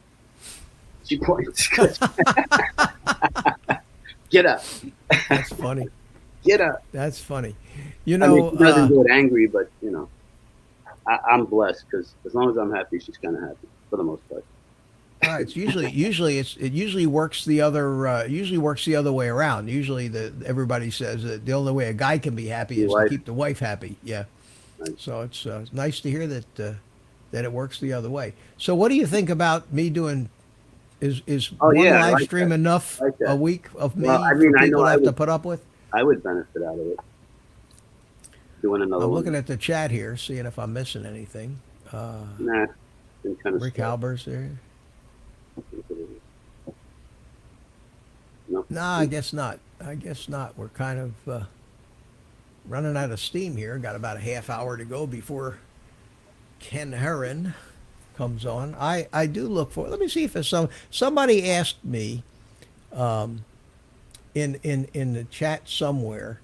She points. Get up. That's funny. Get up. That's funny. You I know, mean, she doesn't do it angry, but you know, I'm blessed because as long as I'm happy, she's kind of happy for the most part. it's usually it usually works the other way around. Usually everybody says that the only way a guy can be happy The is wife. to keep the wife happy. Yeah. Right. So it's nice to hear that that it works the other way. So what do you think about me doing? Is Oh, one yeah, I live like stream that. enough I like that. a week of me Well, I mean, for I people know to I have to would- put up with? I would benefit out of it. Doing another I'm one. looking at the chat here, seeing if I'm missing anything. Nah, been kind of Rick Halber's there. No. No, I guess not. I guess not. We're kind of running out of steam here. Got about a half hour to go before Ken Herron comes on. I do look for. Let me see if there's somebody asked me in the chat somewhere.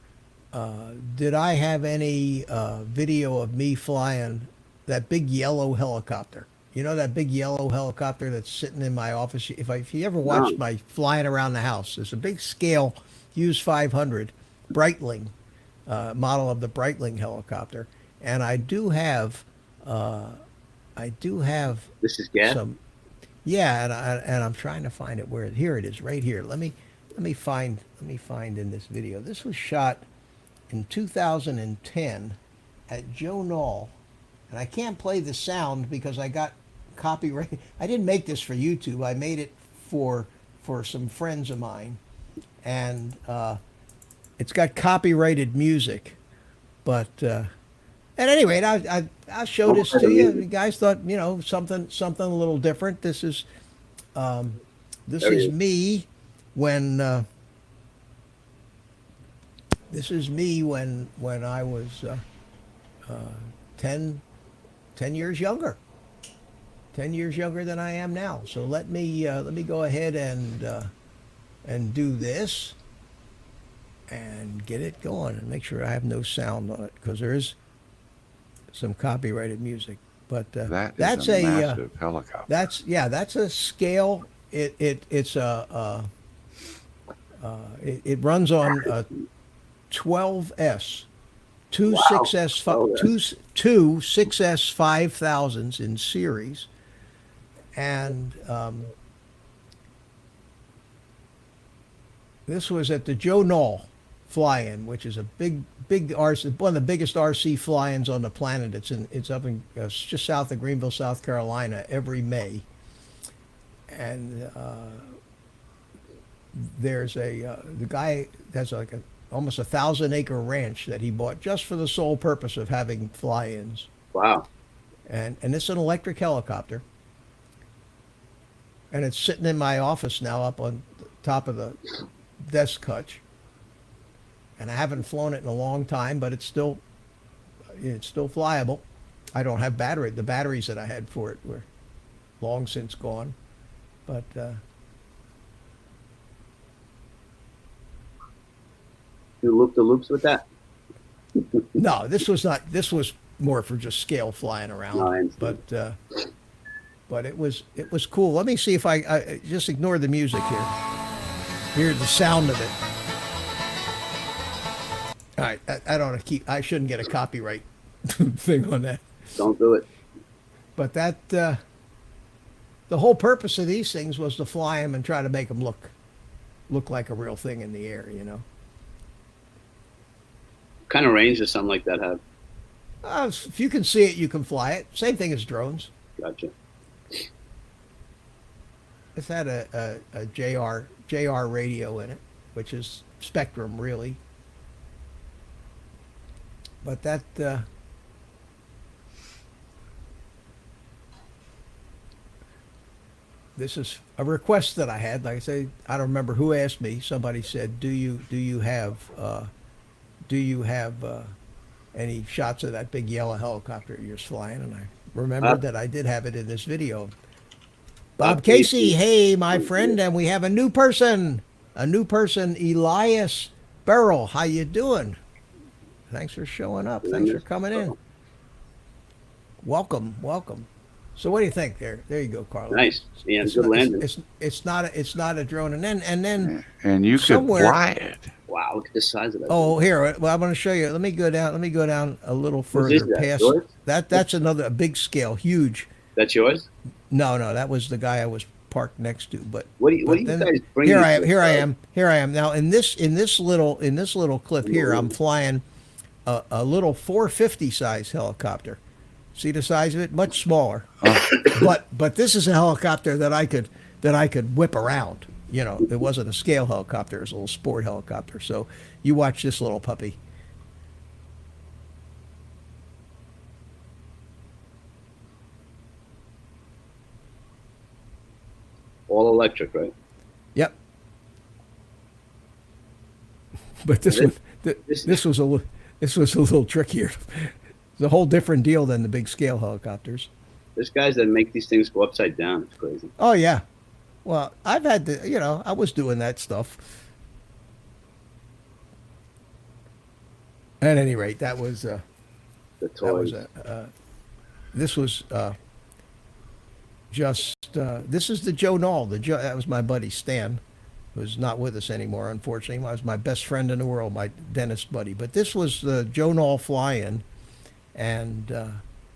Did I have any video of me flying that big yellow helicopter? You know that big yellow helicopter that's sitting in my office? If you ever watched No. my flying around the house, there's a big scale Hughes 500 Breitling model of the Breitling helicopter, and I do have This is gas. some. Yeah, and I'm trying to find it where here it is right here. Let me find in this video. This was shot in 2010 at Joe Knoll, and I can't play the sound because I got copyright. I didn't make this for YouTube. I made it for some friends of mine, and it's got copyrighted music. But at any rate, I'll show this to you. You guys thought something a little different. This is There he is. me when. This is me when I was 10 years younger. 10 years younger than I am now. So let me go ahead and do this and get it going and make sure I have no sound on it because there is some copyrighted music. But That is that's a massive helicopter. that's a scale. It's it runs on a 12S, two Wow. 6S Oh, two 6S 5000s in series, and this was at the Joe Knoll fly-in, which is a big RC, one of the biggest RC fly-ins on the planet. It's up in just south of Greenville, South Carolina, every May, and there's the guy has like almost 1,000-acre ranch that he bought just for the sole purpose of having fly-ins, Wow. and it's an electric helicopter, and it's sitting in my office now up on the top of the desk hutch, and I haven't flown it in a long time, but it's still flyable. I don't have the batteries that I had for it were long since gone, but You loop the loops with that? no, this was not. This was more for just scale flying around. No, I understand. But it was cool. Let me see if I just ignore the music here. Hear the sound of it. All right, I don't want to keep. I shouldn't get a copyright thing on that. Don't do it. But that the whole purpose of these things was to fly them and try to make them look like a real thing in the air. You know. What kind of range does something like that have? If you can see it, you can fly it. Same thing as drones. Gotcha. It's had a JR radio in it, which is Spectrum really. But that this is a request that I had. Like I say, I don't remember who asked me. Somebody said, "Do you have any shots of that big yellow helicopter you're flying?" And I remembered that I did have it in this video. Bob Casey, hey, my friend, and we have a new person, Elias Burrell. How you doing? Thanks for showing up. Thanks for coming in. Welcome. So what do you think there? There you go, Carlos. Nice. Yeah, It's good not, landing. it's not a drone. And then And you could somewhere- fly it. Wow, look at the size of that. oh, here, well, I'm going to show you. Let me go down a little further is that, past yours? that's a big scale, huge. That's yours? No, that was the guy I was parked next to. But What do you then guys bring? here I am. Now in this little clip here, I'm flying a little 450 size helicopter. See the size of it? Much smaller. But this is a helicopter that I could whip around. You know, it wasn't a scale helicopter; it was a little sport helicopter. So you watch this little puppy. All electric, right? Yep. But this one, this was a little trickier. It's a whole different deal than the big scale helicopters. There's guys that make these things go upside down. It's crazy. Oh yeah. Well, I've had to, I was doing that stuff. At any rate, that was The that toys. was this was this is the Joe Knoll. That was my buddy Stan, who's not with us anymore, unfortunately. He was my best friend in the world, my dentist buddy. But this was the Joe Knoll fly-in, and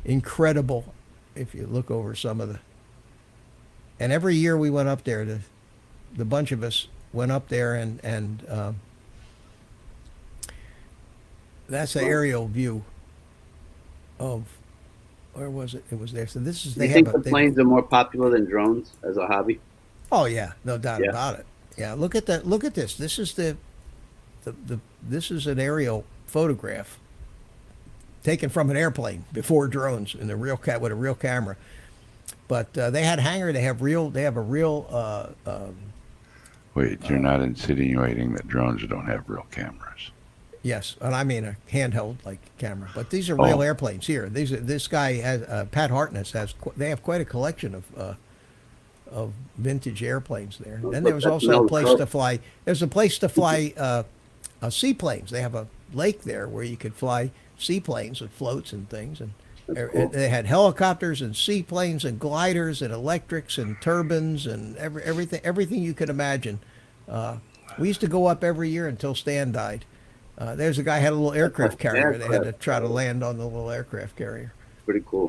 incredible. If you look over some of the, and every year we went up there. The bunch of us went up there, and that's an aerial view of. Where was it? It was there. So this is. Do you think the planes are more popular than drones as a hobby? Oh yeah, no doubt Yeah. about it. Yeah, look at that. Look at this. This is this is an aerial photograph taken from an airplane before drones in the real with a real camera. But they had hangar. They have a real. Wait, you're not insinuating that drones don't have real cameras? Yes, and I mean a handheld like camera. But these are real airplanes here. This guy has Pat Hartness has. They have quite a collection of vintage airplanes there. Then there was also a place to fly. There's a place to fly seaplanes. They have a lake there where you could fly seaplanes with floats and things. And they had helicopters and seaplanes and gliders and electrics and turbines and everything you could imagine. We used to go up every year until Stan died. There's a guy had a little aircraft carrier. They had to try to land on the little aircraft carrier. Pretty cool.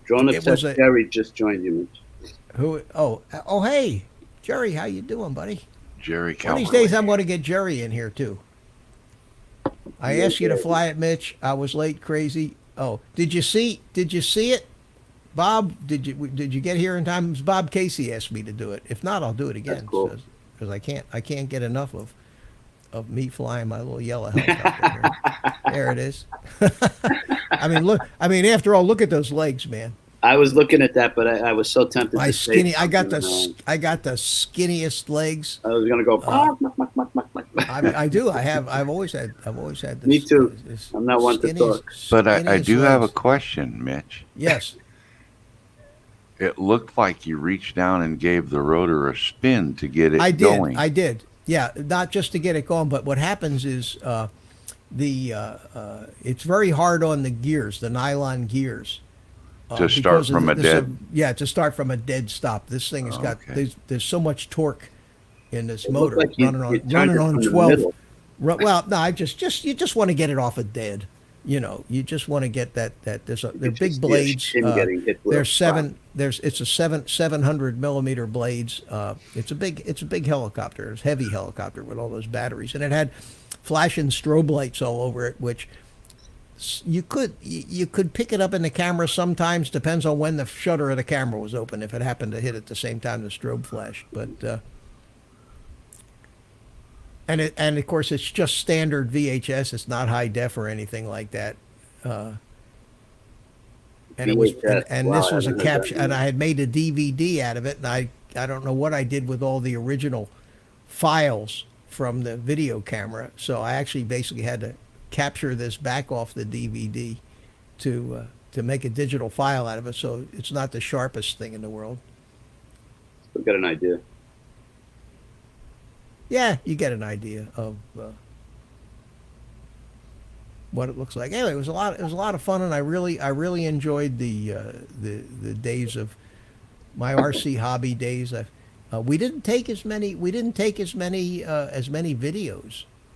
Drone it was obsessed Jerry just joined you, Mitch. Who? Oh, hey, Jerry, how you doing, buddy? Jerry One of these Calvert. days, I'm going to get Jerry in here too. I asked you to fly it, Mitch. I was late, crazy. Oh, did you see it, Bob? Did you get here in time? Bob Casey asked me to do it. If not, I'll do it again. That's cool. Because I can't get enough of me flying my little yellow helicopter here. There it is. I mean, look. I mean, after all, look at those legs, man. I was looking at that, but I was so tempted My to say skinny. I got something, the skinniest legs. I was gonna go. I do. I've always had this. Me too. This I'm not one to talk. But I skinniest do have a legs. question, Mitch. Yes. It looked like you reached down and gave the rotor a spin to get it I did. going. I did. Yeah, not just to get it going, but what happens is it's very hard on the gears, the nylon gears. To start because of from a dead. yeah, to start from a dead stop. This thing has got Okay. there's so much torque in this It motor looked like you running turned it on from the 12. middle. Well, no, I just you just want to get it off of dead. You know, you just want to get that they're could big just see a blades. shin getting hit with There's a seven. It's a 700 millimeter blades. It's a big helicopter. It's a heavy helicopter with all those batteries, and it had flashing strobe lights all over it, which you could pick it up in the camera sometimes. Depends on when the shutter of the camera was open. If it happened to hit at the same time the strobe flashed, but and of course it's just standard VHS. It's not high def or anything like that. And it was VHS, and wow, this was I a didn't know that capture, and I had made a DVD out of it, and I don't know what I did with all the original files from the video camera. So I actually basically had to capture this back off the DVD to make a digital file out of it. So it's not the sharpest thing in the world. Still got an idea. Yeah, you get an idea of what it looks like. Anyway, it was a lot of fun, and I really enjoyed the days of my RC hobby days. We didn't take as many videos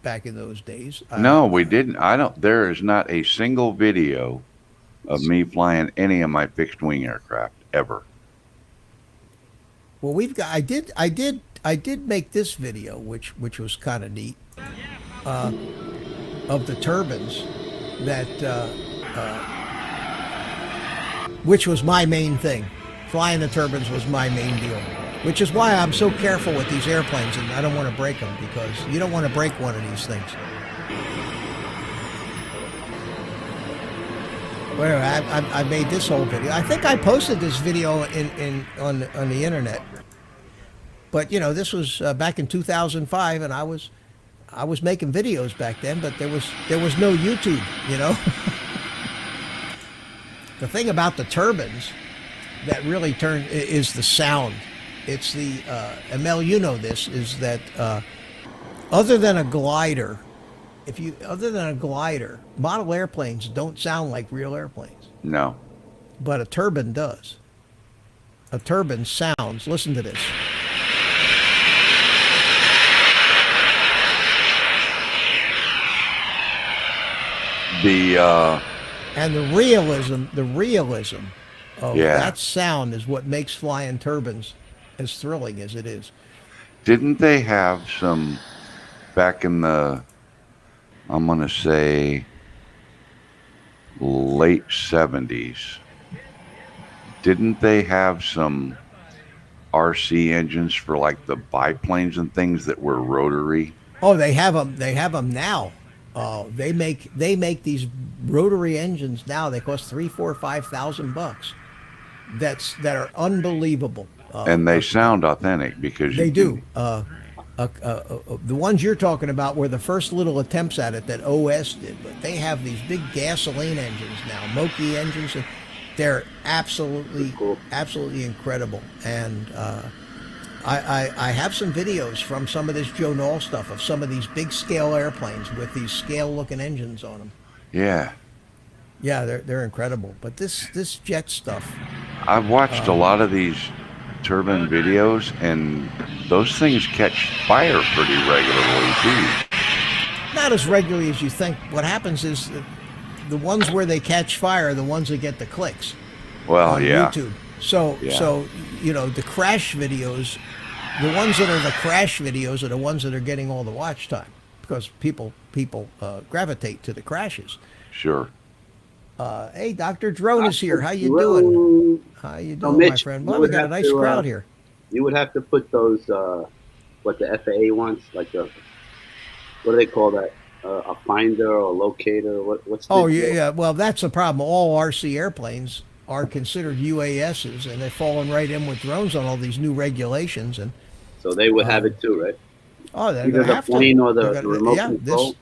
back in those days. No, we didn't. There is not a single video of me flying any of my fixed wing aircraft ever. Well, I did make this video, which was kind of neat, of the turbines, which was my main thing. Flying the turbines was my main deal, which is why I'm so careful with these airplanes, and I don't want to break them, because you don't want to break one of these things. Well, anyway, I made this whole video. I think I posted this video on the internet. But you know, this was back in 2005, and I was making videos back then, but there was no YouTube. You know, the thing about the turbines that really is the sound. It's the Emil, you know this, is that other than a glider, model airplanes don't sound like real airplanes, No. but a turbine does. A turbine sounds. Listen to this. And the realism of Yeah. that sound is what makes flying turbines as thrilling as it is. Didn't they have some back in the, I'm going to say, late 70s? Didn't they have some RC engines for like the biplanes and things that were rotary? Oh, they have them. They have them now. They make these rotary engines now. They cost $3,000, $4,000, that are unbelievable. And they sound authentic because They you do. can- The ones you're talking about were the first little attempts at it that OS did, but they have these big gasoline engines now, Moki engines. And they're absolutely incredible. And I have some videos from some of this Joe Knoll stuff of some of these big scale airplanes with these scale looking engines on them. Yeah. Yeah, they're incredible. But this jet stuff, I've watched a lot of these turbine videos, and those things catch fire pretty regularly too. not as regularly as you think. What happens is the ones where they catch fire are the ones that get the clicks Well, on yeah. YouTube. So Yeah. so you know, the crash videos, the ones that are the crash videos are the ones that are getting all the watch time, because people gravitate to the crashes. Sure. Hey, Dr. Drone is here. How you doing? How you doing, my Mitch, friend? you Well, we would got a have nice to, crowd here. You would have to put those, what the FAA wants, like what do they call that? A finder or a locator? What's the Oh, deal? yeah. Well, that's the problem. All RC airplanes are considered UASs, and they're falling right in with drones on all these new regulations. And So they would have it too, right? oh, they're Either gonna the have plane to. or the They're gonna- remote yeah, control?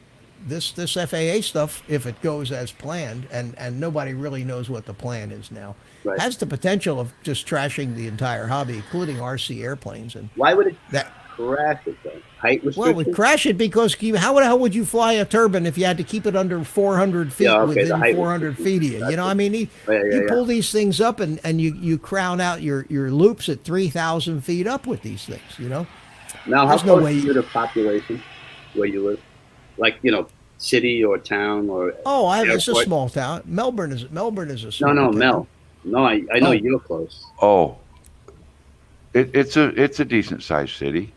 This FAA stuff, if it goes as planned, and nobody really knows what the plan is now, Right. has the potential of just trashing the entire hobby, including RC airplanes. And Why would it? that crash it then? Height Well, it restriction? would crash it because how the hell would you fly a turbine if you had to keep it under 400 feet Yeah, okay, the within height 400 feet of you? You know, I mean, you pull these things up and you crown out your loops at 3,000 feet up with these things, you know? Now, how There's no close way to the population where you live? Like, city or town or Oh, it's a airport? small town. Melbourne is a No, small no, town. Mel. No, I know Oh. you're close. Oh, it's a decent sized city.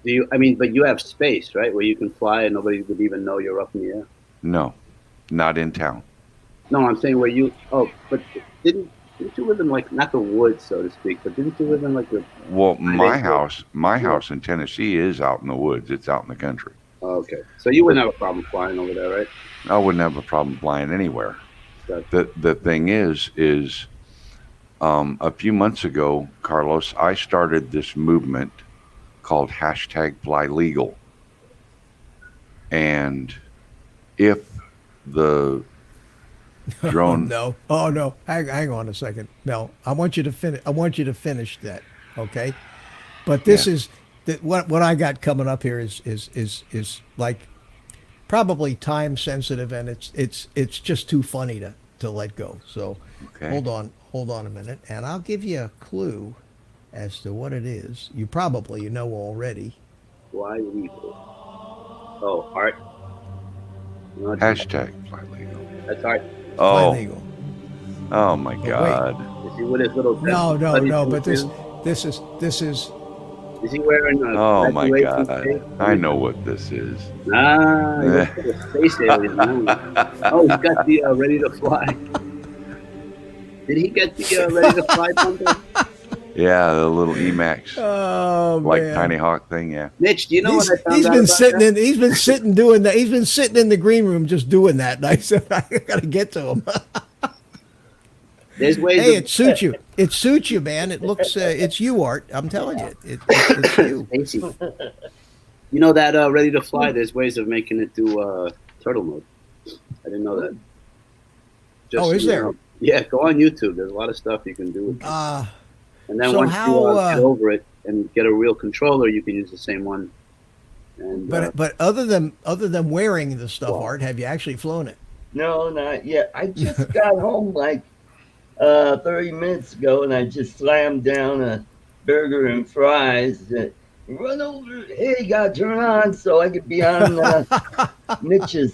But you have space, right? Where you can fly and nobody would even know you're up in the air. No, not in town. No, I'm saying but didn't you live in like, not the woods, so to speak, but didn't you live in like Well, my think- house in Tennessee is out in the woods. It's out in the country. okay. So you wouldn't have a problem flying over there, right? I wouldn't have a problem flying anywhere. Gotcha. The thing is a few months ago, Carlos, I started this movement called #FlyLegal. And if the drone, No. Oh no. Hang on a second. Mel, I want you to finish that. Okay. But this is that what I got coming up here is like probably time sensitive, and it's just too funny to let go. So okay, hold on a minute, and I'll give you a clue as to what it is. You probably know already. Fly legal. Oh, art. No, #FlyLegal. that's art. Oh, Legal. oh my wait. God. Is he with his little No. study But suit? this is Is he wearing a Oh my graduation God. cape? I know what this is. Ah, he looks like a space alien. Oh, he got the ready to fly. Did he get the ready to fly bundle? Yeah, the little Emacs, oh like man. Tiny Hawk thing. Yeah. Mitch, do you know what I found He's out been about sitting that? he's been sitting doing that. He's been sitting in the green room just doing that. And I said, I gotta get to him. There's ways Hey, of it suits you. It suits you, man. It looks it's you, Art. I'm telling you. It's you. Stacy. You know that ready to fly, there's ways of making it do turtle mode. I didn't know that. Just, Oh, is you there? know, yeah, go on YouTube. There's a lot of stuff you can do with it. And then so once how, you get over it and get a real controller, you can use the same one. And but other than wearing the stuff, Well- Art, have you actually flown it? No, not yet. I just got home like 30 minutes ago, and I just slammed down a burger and fries. Run over. Hey, got to turn on so I could be on Mitch's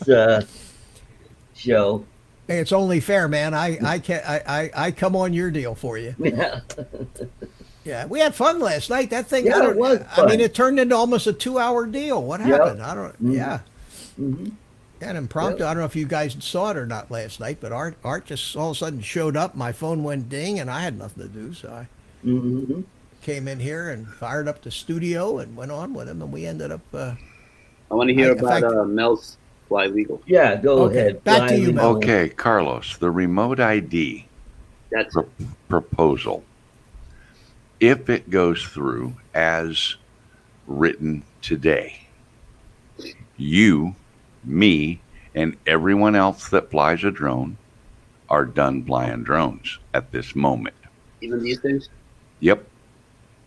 show. Hey, it's only fair, man. I come on your deal for you. Yeah. Yeah, we had fun last night. That thing, Yeah, it was I mean, fun. it turned into almost a 2-hour deal. What Yep. happened? I don't. Mhm. Yeah, hmm and impromptu. Yep. I don't know if you guys saw it or not last night, but Art just all of a sudden showed up. My phone went ding, and I had nothing to do, so I hmm came in here and fired up the studio and went on with him, and we ended up. I want to hear in about fact- Mel's fly legal. Yeah, go Okay, ahead. back to you, Fly Mel. legal. Okay, Carlos, the remote ID That's Pro- proposal, if it goes through as written today, you, me, and everyone else that flies a drone are done flying drones at this moment. even these things. Yep.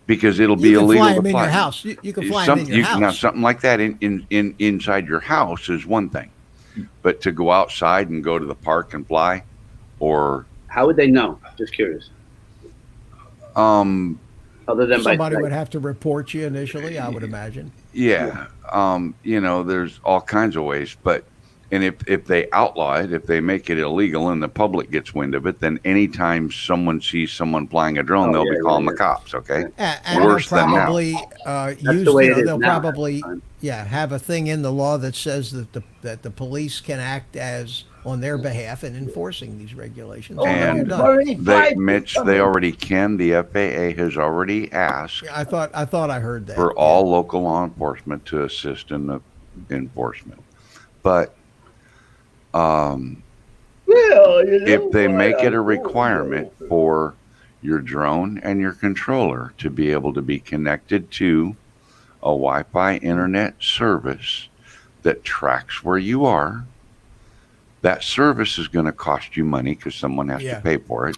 Because it'll You be can illegal fly to them in fly. your house. You can fly them in your Now, house. something like that in inside your house is one thing, but to go outside and go to the park and fly, or How would they know? Just curious. Other than by Somebody sight. would have to report you initially, I would imagine. yeah, there's all kinds of ways, but and if they outlaw it, if they make it illegal and the public gets wind of it, then anytime someone sees someone flying a drone, Oh, they'll yeah, be calling yeah, the cops. Okay. And Worse they'll than now. probably use, the way it is they'll now. probably have a thing in the law that says that the police can act as on their behalf in enforcing these regulations. Oh, And You're no, done. already They, five Mitch, coming. they already can. The FAA has already asked Yeah, I thought I heard that. for all local law enforcement to assist in the enforcement. But Well, you know if they what? make it a I'm requirement going for your drone and your controller to be able to be connected to a Wi-Fi internet service that tracks where you are, that service is going to cost you money because someone has Yeah. to pay for it.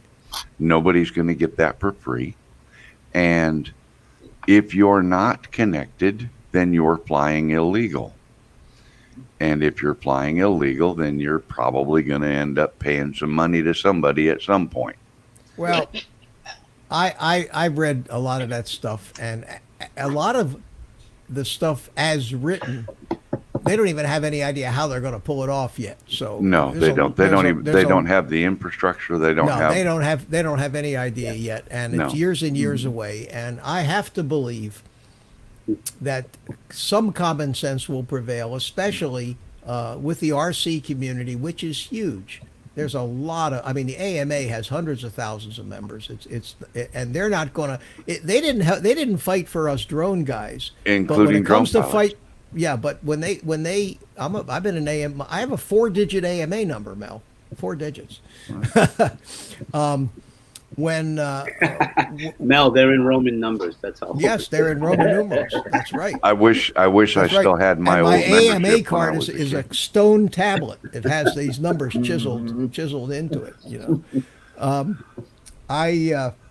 Nobody's going to get that for free. And If you're not connected, then you're flying illegal. And if you're flying illegal, then you're probably going to end up paying some money to somebody at some point. Well, I read a lot of that stuff, and a lot of the stuff as written, they don't even have any idea how they're going to pull it off yet. So No, they don't. They don't even. They don't have the infrastructure. They don't no, have. they don't have any idea yet, and No. it's years and years away. And I have to believe that some common sense will prevail, especially with the RC community, which is huge. There's a lot of. I mean, the AMA has hundreds of thousands of members. And they're not going to. They didn't fight for us drone guys, but when Including it comes drone to pilots. fight. Yeah, but I've been an AM. I have a 4-digit AMA number, Mel. 4 digits. When Mel, they're in Roman numbers. That's all. yes, they're in Roman numerals. That's right. I wish I That's right. still had my And old my AMA membership when I card was is a kid. stone tablet. It has these numbers chiseled into it. You know,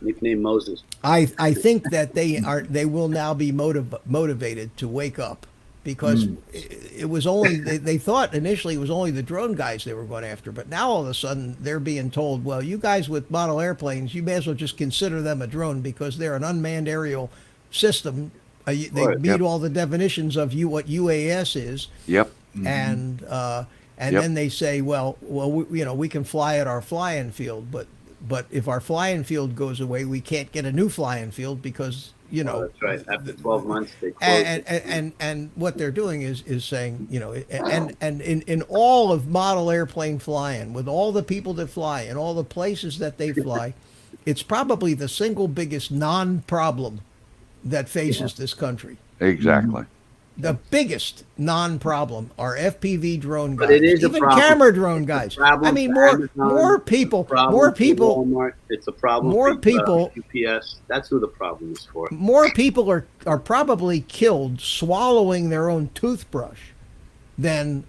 Nickname Moses. I think that they will now be motivated to wake up, because it was only they thought initially it was only the drone guys they were going after, but now all of a sudden they're being told, well, you guys with model airplanes, you may as well just consider them a drone because they're an unmanned aerial system. They Right, meet yep. all the definitions of what UAS is. Yep. And Yep. then they say, well, we can fly at our flying field, but if our flying field goes away, we can't get a new flying field because Oh, that's right. After 12 months, they close. and what they're doing is saying, and in all of model airplane flying, with all the people that fly and all the places that they fly, it's probably the single biggest non-problem that faces this country. Exactly. The biggest non-problem are FPV drone guys, But it is a even problem. camera drone guys. It's a problem I mean, for more Amazon. more people, It's a problem more for people, Walmart. It's a problem. more for, people- UPS. That's who the problem is for. more people are probably killed swallowing their own toothbrush than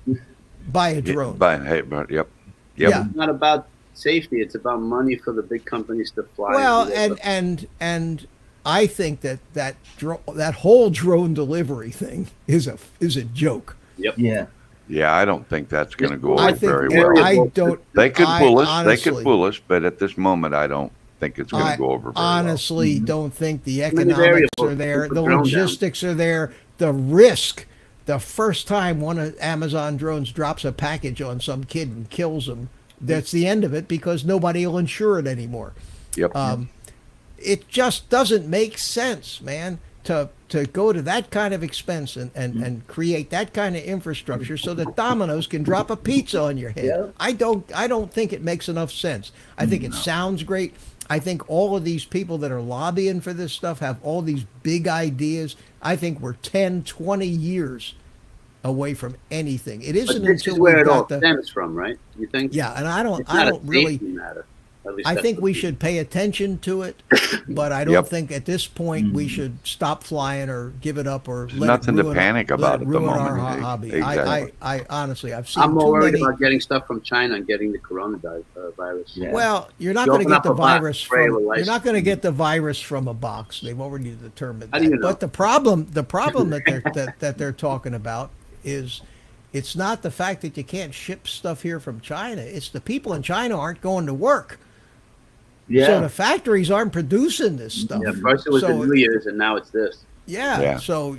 by a drone. But yep. Yeah. It's not about safety. It's about money for the big companies to fly. Well, do it. and I think that whole drone delivery thing is a joke. Yeah. Yeah, I don't think that's going to go I over think very Yeah, well. I don't. They could I fool us. They honestly- could fool us, but at this moment, I don't think it's going I to go over very honestly don't think the many economics variables are to there, put the drone down. logistics are there, the risk. The first time one of Amazon drones drops a package on some kid and kills him, that's the end of it because nobody will insure it anymore. well. Yep. It just doesn't make sense, man, to go to that kind of expense and create that kind of infrastructure so that Domino's can drop a pizza on your head. Yeah. I don't think it makes enough sense. I think it sounds great. I think all of these people that are lobbying for this stuff have all these big ideas. I think we're 10, 20 years away from anything. It But isn't this until is where we've it all got the stems from, right? You think? yeah, and I It's not don't a really. safety matter. At least I that's think what we people- should pay attention to it, but I don't Yep. think at this point we should stop flying or give it up or There's let nothing it to ruin, panic let about it at the ruin our moment. hobby. Exactly. I honestly, I've seen I'm more too worried many. about getting stuff from China and getting the coronavirus. Yeah. Well, you're not You going to open get up the a box, virus spray from. with You're not license. going to get the virus from a box. They've already determined How that. do you know? But the problem that they're talking about is. It's not the fact that you can't ship stuff here from China. It's the people in China aren't going to work. Yeah. So the factories aren't producing this stuff. Yeah, first it was the So- New Year's, and now it's this. Yeah. Yeah. So,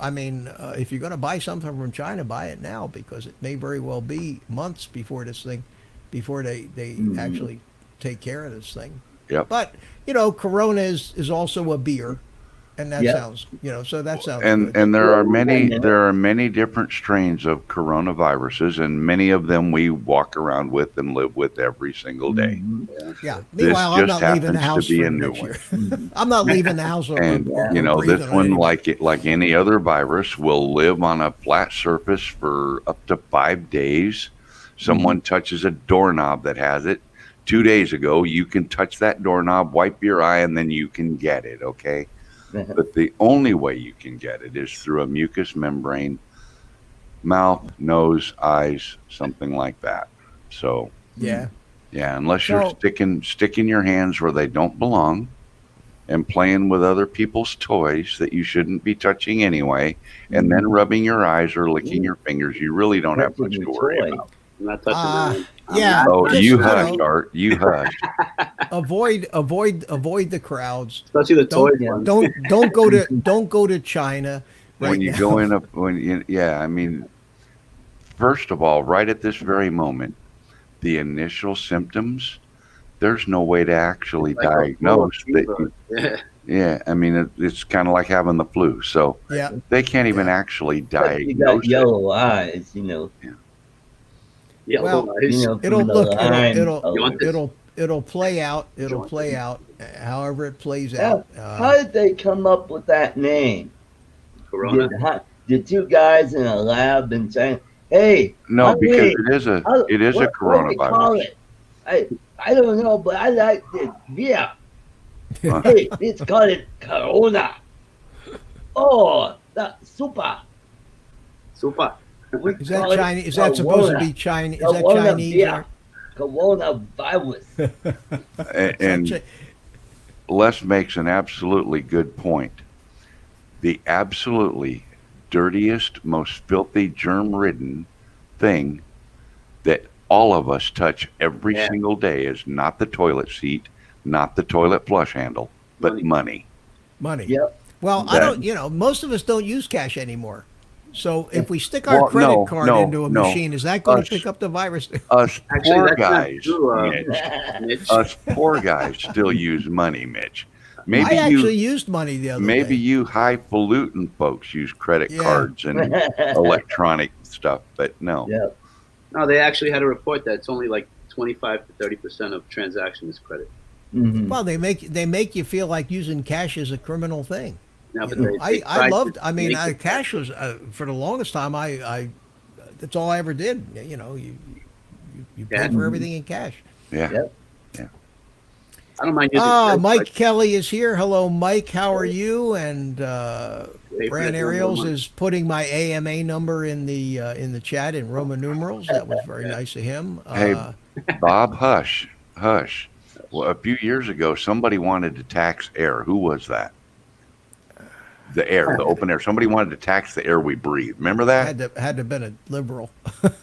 I mean, if you're going to buy something from China, buy it now because it may very well be months before they actually take care of this thing. Yep. But, Corona is also a beer. And that Yeah. sounds, so that sounds And good. there are many different strains of coronaviruses, and many of them we walk around with and live with every single day. Yeah. This Meanwhile, I'm just not leaving the happens house to be for a new next one. year. I'm not leaving the house. And or this breathing one, anyway. like any other virus, will live on a flat surface for up to 5 days. Someone touches a doorknob that has it. 2 days ago, you can touch that doorknob, wipe your eye, and then you can get it. Okay. But the only way you can get it is through a mucous membrane, mouth, nose, eyes, something like that. So, Yeah. yeah, unless you're So- sticking your hands where they don't belong, and playing with other people's toys that you shouldn't be touching anyway, and then rubbing your eyes or licking your fingers, you really don't have much Touching to the worry toy. about. I'm not touching Uh, that. yeah. Oh, Just, you you hush, know- Art. You hush. avoid the crowds. Especially the toy Don't ones. don't go to China right When you now. go in yeah, I mean, first of all, right at this very moment, the initial symptoms, there's no way to actually Like a diagnose that. fever. Yeah. Yeah, I mean, it's kind of like having the flu. So Yeah. they can't even Yeah. actually But you got diagnose it. yellow eyes, you know. Yeah, Well, otherwise- You know, It'll from the look lime it'll color. it'll play out. It'll Jaundice. play out however it plays Yeah. out. How did they come up with that name? Corona. Did two guys in a lab in China? Hey, No, honey, because it is a what do we call coronavirus. it? I don't know, but I like it. Yeah. Huh. Hey, let's call it Corona. Oh, that's super. Super. We Is that call it Chinese? Is that supposed to Corona. be Chinese? Is that Corona, Chinese? yeah. Coronavirus. And Chi- Les makes an absolutely good point. The absolutely dirtiest, most filthy, germ-ridden thing that all of us touch every Yeah. single day is not the toilet seat, not the toilet flush handle, but Money. money. money. Yep. Well, I That- don't. You know, most of us don't use cash anymore. So if we stick our Well, credit no, card no, into a no. machine, is that going Us. to pick up the virus? Us Actually, poor that's not guys, true, Mitch, Mitch. us poor guys still use money, Mitch. Maybe I you actually used money the other maybe day. you highfalutin folks use credit Yeah. cards and electronic stuff, but no. Yeah. No, they actually had a report that it's only like 25 to 30% of transactions credit. Mhm. Well, they make you feel like using cash is a criminal thing. Now, You but know, they I tried to loved. I mean, make it- cash was for the longest time. I that's all I ever did. You know, you pay Yeah. for everything in cash. Yeah. Yep. I don't mind using Ah, credit Mike cards. Kelly is here. Hello, Mike. How are you? And Pay for Brand it Ariels one month. is putting my AMA number in the chat in Roman numerals. That was very nice of him. Hey, Bob, hush. Well, a few years ago, somebody wanted to tax air. Who was that? The air, the open air. Somebody wanted to tax the air we breathe. Remember that? had to have been a liberal.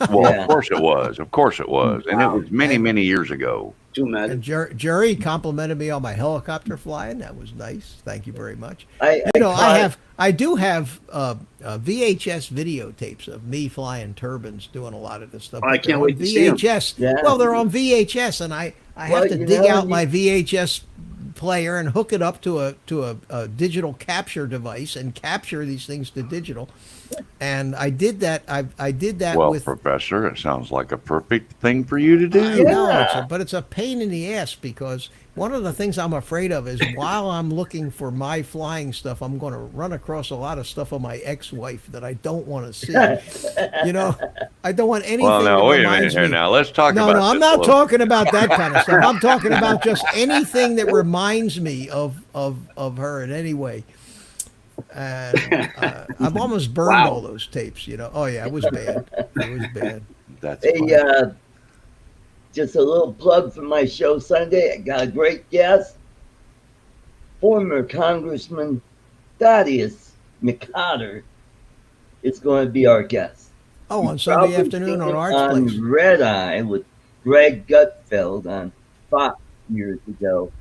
Well, Yeah. of course it was. Of course it was. And it was many, many years ago. Too mad. And Jerry complimented me on my helicopter flying. That was nice. Thank you very much. I You know, caught- I do have VHS videotapes of me flying turbines, doing a lot of this stuff. Oh, I but they're can't on wait to see 'em. VHS. Yeah. Well, they're on VHS, and I Well, have to you dig know, out you- my VHS player and hook it up to a digital capture device and capture these things to digital. And I did that. I did that Well, with. Professor, it sounds like a perfect thing for you to do. I know, Yeah. but it's a pain in the ass because one of the things I'm afraid of is while I'm looking for my flying stuff, I'm going to run across a lot of stuff on my ex-wife that I don't want to see. You know, I don't want anything. Well, now, that wait a minute reminds here. me- Now, let's talk No, about no, I'm this a not little. talking about that kind of stuff. I'm talking about just anything that reminds me of her in any way. And I've almost burned Wow. all those tapes. You know, oh yeah, it was bad. It was bad. That's Hey, fine. just a little plug for my show Sunday. I got a great guest, former Congressman Thaddeus McCotter is going to be our guest. Oh, on You've Sunday probably afternoon seen on it Arts on Place. Red Eye with Greg Gutfeld on Fox years ago.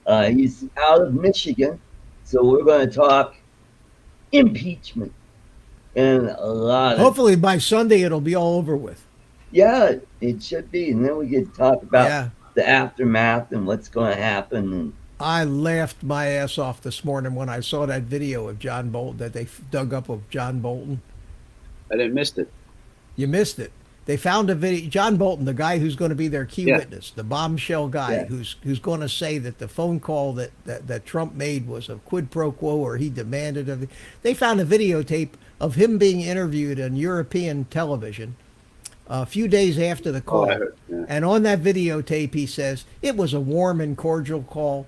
He's out of Michigan, so we're going to talk impeachment and a lot of Hopefully by Sunday it'll be all over with. yeah, it should be, and then we get to talk about Yeah. the aftermath and what's going to happen. And I laughed my ass off this morning when I saw that video of John Bolton that they dug up of John Bolton. I didn't miss it. You missed it. They found a video. John Bolton, the guy who's going to be their key Yeah. witness, the bombshell guy Yeah. who's going to say that the phone call that Trump made was a quid pro quo or he demanded of it. They found a videotape of him being interviewed on European television a few days after the Oh, call. I heard. Yeah. And on that videotape, he says, it was a warm and cordial call.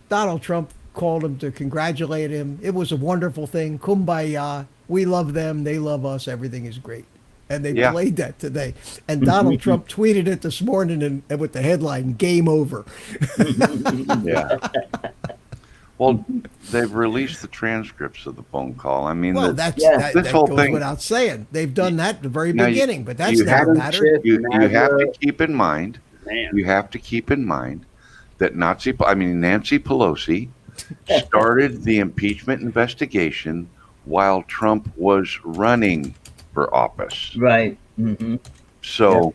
Donald Trump called him to congratulate him. It was a wonderful thing. Kumbaya. We love them. They love us. Everything is great. And they Yeah. played that today. And Donald Trump tweeted it this morning and with the headline, game over. Yeah. Well, they've released the transcripts of the phone call. I mean, Well, Yeah. that This whole goes thing- without saying. They've done that at the very Now, beginning, but that's you never have- mattered. you have to keep in mind. Man, You have to keep in mind that Nancy Pelosi started the impeachment investigation while Trump was running for office. Right. Hmm. So,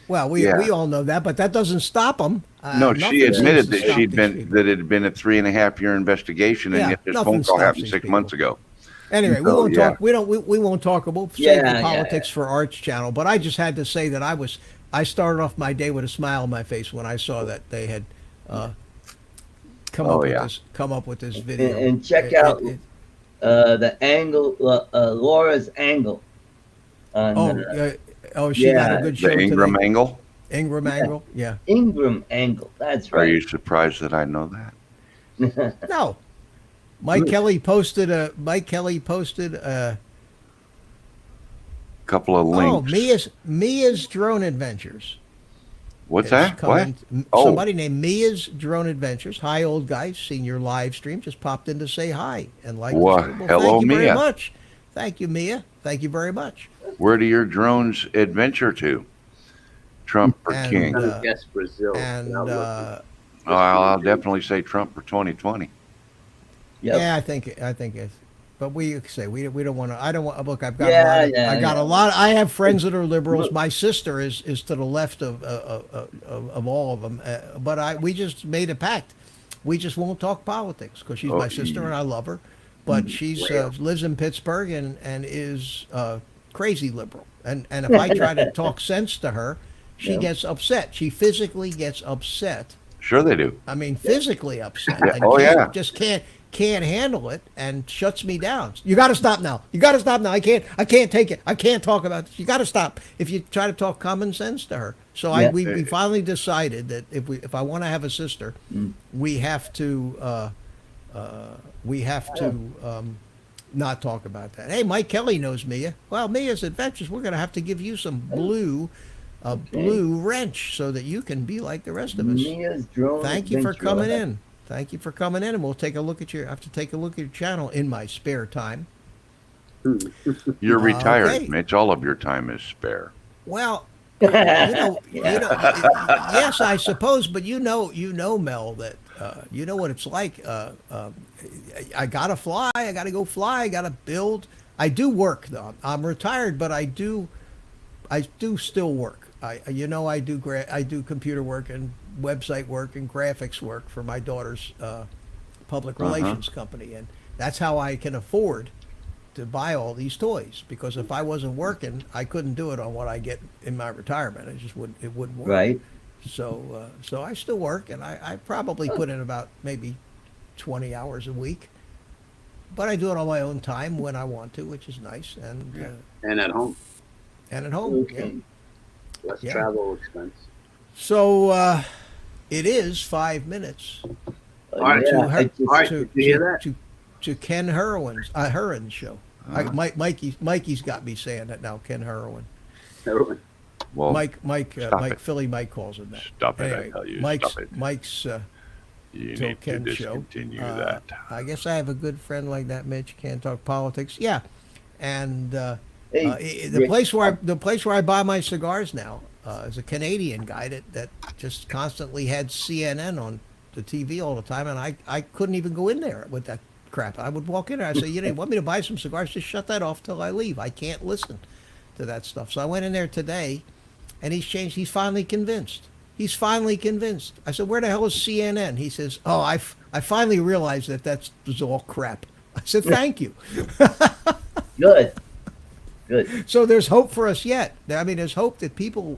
Well, we Yeah. all know that, but that doesn't stop them. no, she admitted that she'd that it had been a 3.5 year investigation, and Yeah, yet this nothing phone call stops happened these 6 people. months ago. Anyway, we So, won't yeah. talk. We won't talk. We'll save Yeah, the yeah, politics for Art's channel. But I just had to say that I started off my day with a smile on my face when I saw that they had come Oh, up yeah. with this video. And check out the angle, Laura's angle. On, She got yeah, a good show The Ingram today. angle. Ingram angle. Yeah. Ingram angle. That's Are right. you surprised that I know that? No. Mike Kelly posted a Couple of links. Mia's Drone Adventures. What's is that? What? coming. Oh. Somebody named Mia's Drone Adventures. Hi, old guy. Seen your live stream. Just popped in to say hi and like. Well, hello, thank you very Mia. much. Thank you, Mia. Thank you very much. Where do your drones adventure to? Trump or And, King? I'm gonna guess Brazil. And without looking. I'll definitely say Trump for 2020. Yep. yeah, I think it's. But we say we don't want to. I don't want. Look, I've got Yeah, a lot. yeah, I got yeah. a lot. I have friends that are liberals. My sister is to the left of all of them. But we just made a pact. We just won't talk politics because she's Oh, my sister and I love her. But she's lives in Pittsburgh and is crazy liberal. And if I try to talk sense to her, she Yeah. gets upset. She physically gets upset. Sure they do. I mean, physically upset. Yeah. And Oh, yeah. Just can't handle it and shuts me down. You got to stop now. You got to stop now. I can't take it. I can't talk about this. You got to stop. If you try to talk common sense to her. So Yeah. we finally decided that if I want to have a sister, we have to not talk about that. Hey, Mike Kelly knows Mia. Well, Mia's Adventures. We're going to have to give you some blue wrench so that you can be like the rest of us. Mia's drone. Thank you for adventure. coming in. Thank you for coming in, and we'll take a look at have to take a look at your channel in my spare time. You're retired, okay. Mitch. All of your time is spare. Well, yes, I suppose, but you know, Mel, that you know what it's like. I gotta fly. I gotta go fly. I gotta build. I do work though. I'm retired, but I do still work. I do computer work and website work and graphics work for my daughter's public relations company, and that's how I can afford to buy all these toys, because if I wasn't working, I couldn't do it on what I get in my retirement. It wouldn't work. Right. So I still work, and I probably put in about maybe 20 hours a week, but I do it on my own time when I want to, which is nice. And And at home, and at home. Okay. Yeah. less travel expense. So it is 5 minutes All right, Yeah, to I her, just- all right. to, did you hear that? to Ken Herron's show. Mikey's got me saying that now. Ken Herron. Everyone. Well, Mike, stop it. Philly Mike calls him that. Stop it, I Anyway, tell you, Mike's, stop it. Mike's you Till need to Ken show. discontinue that. I guess I have a good friend like that, Mitch. Can't talk politics. Yeah, and Hey, the Rick, place where I buy my cigars now is a Canadian guy that just constantly had CNN on the TV all the time, and I couldn't even go in there with that crap. I would walk in there. I say, you want me to buy some cigars? Just shut that off till I leave. I can't listen to that stuff. So I went in there today, and he's changed. He's finally convinced. I said, where the hell is CNN? He says, oh, I finally realized that was all crap. I said, thank you. good. So there's hope for us yet. I mean, there's hope that people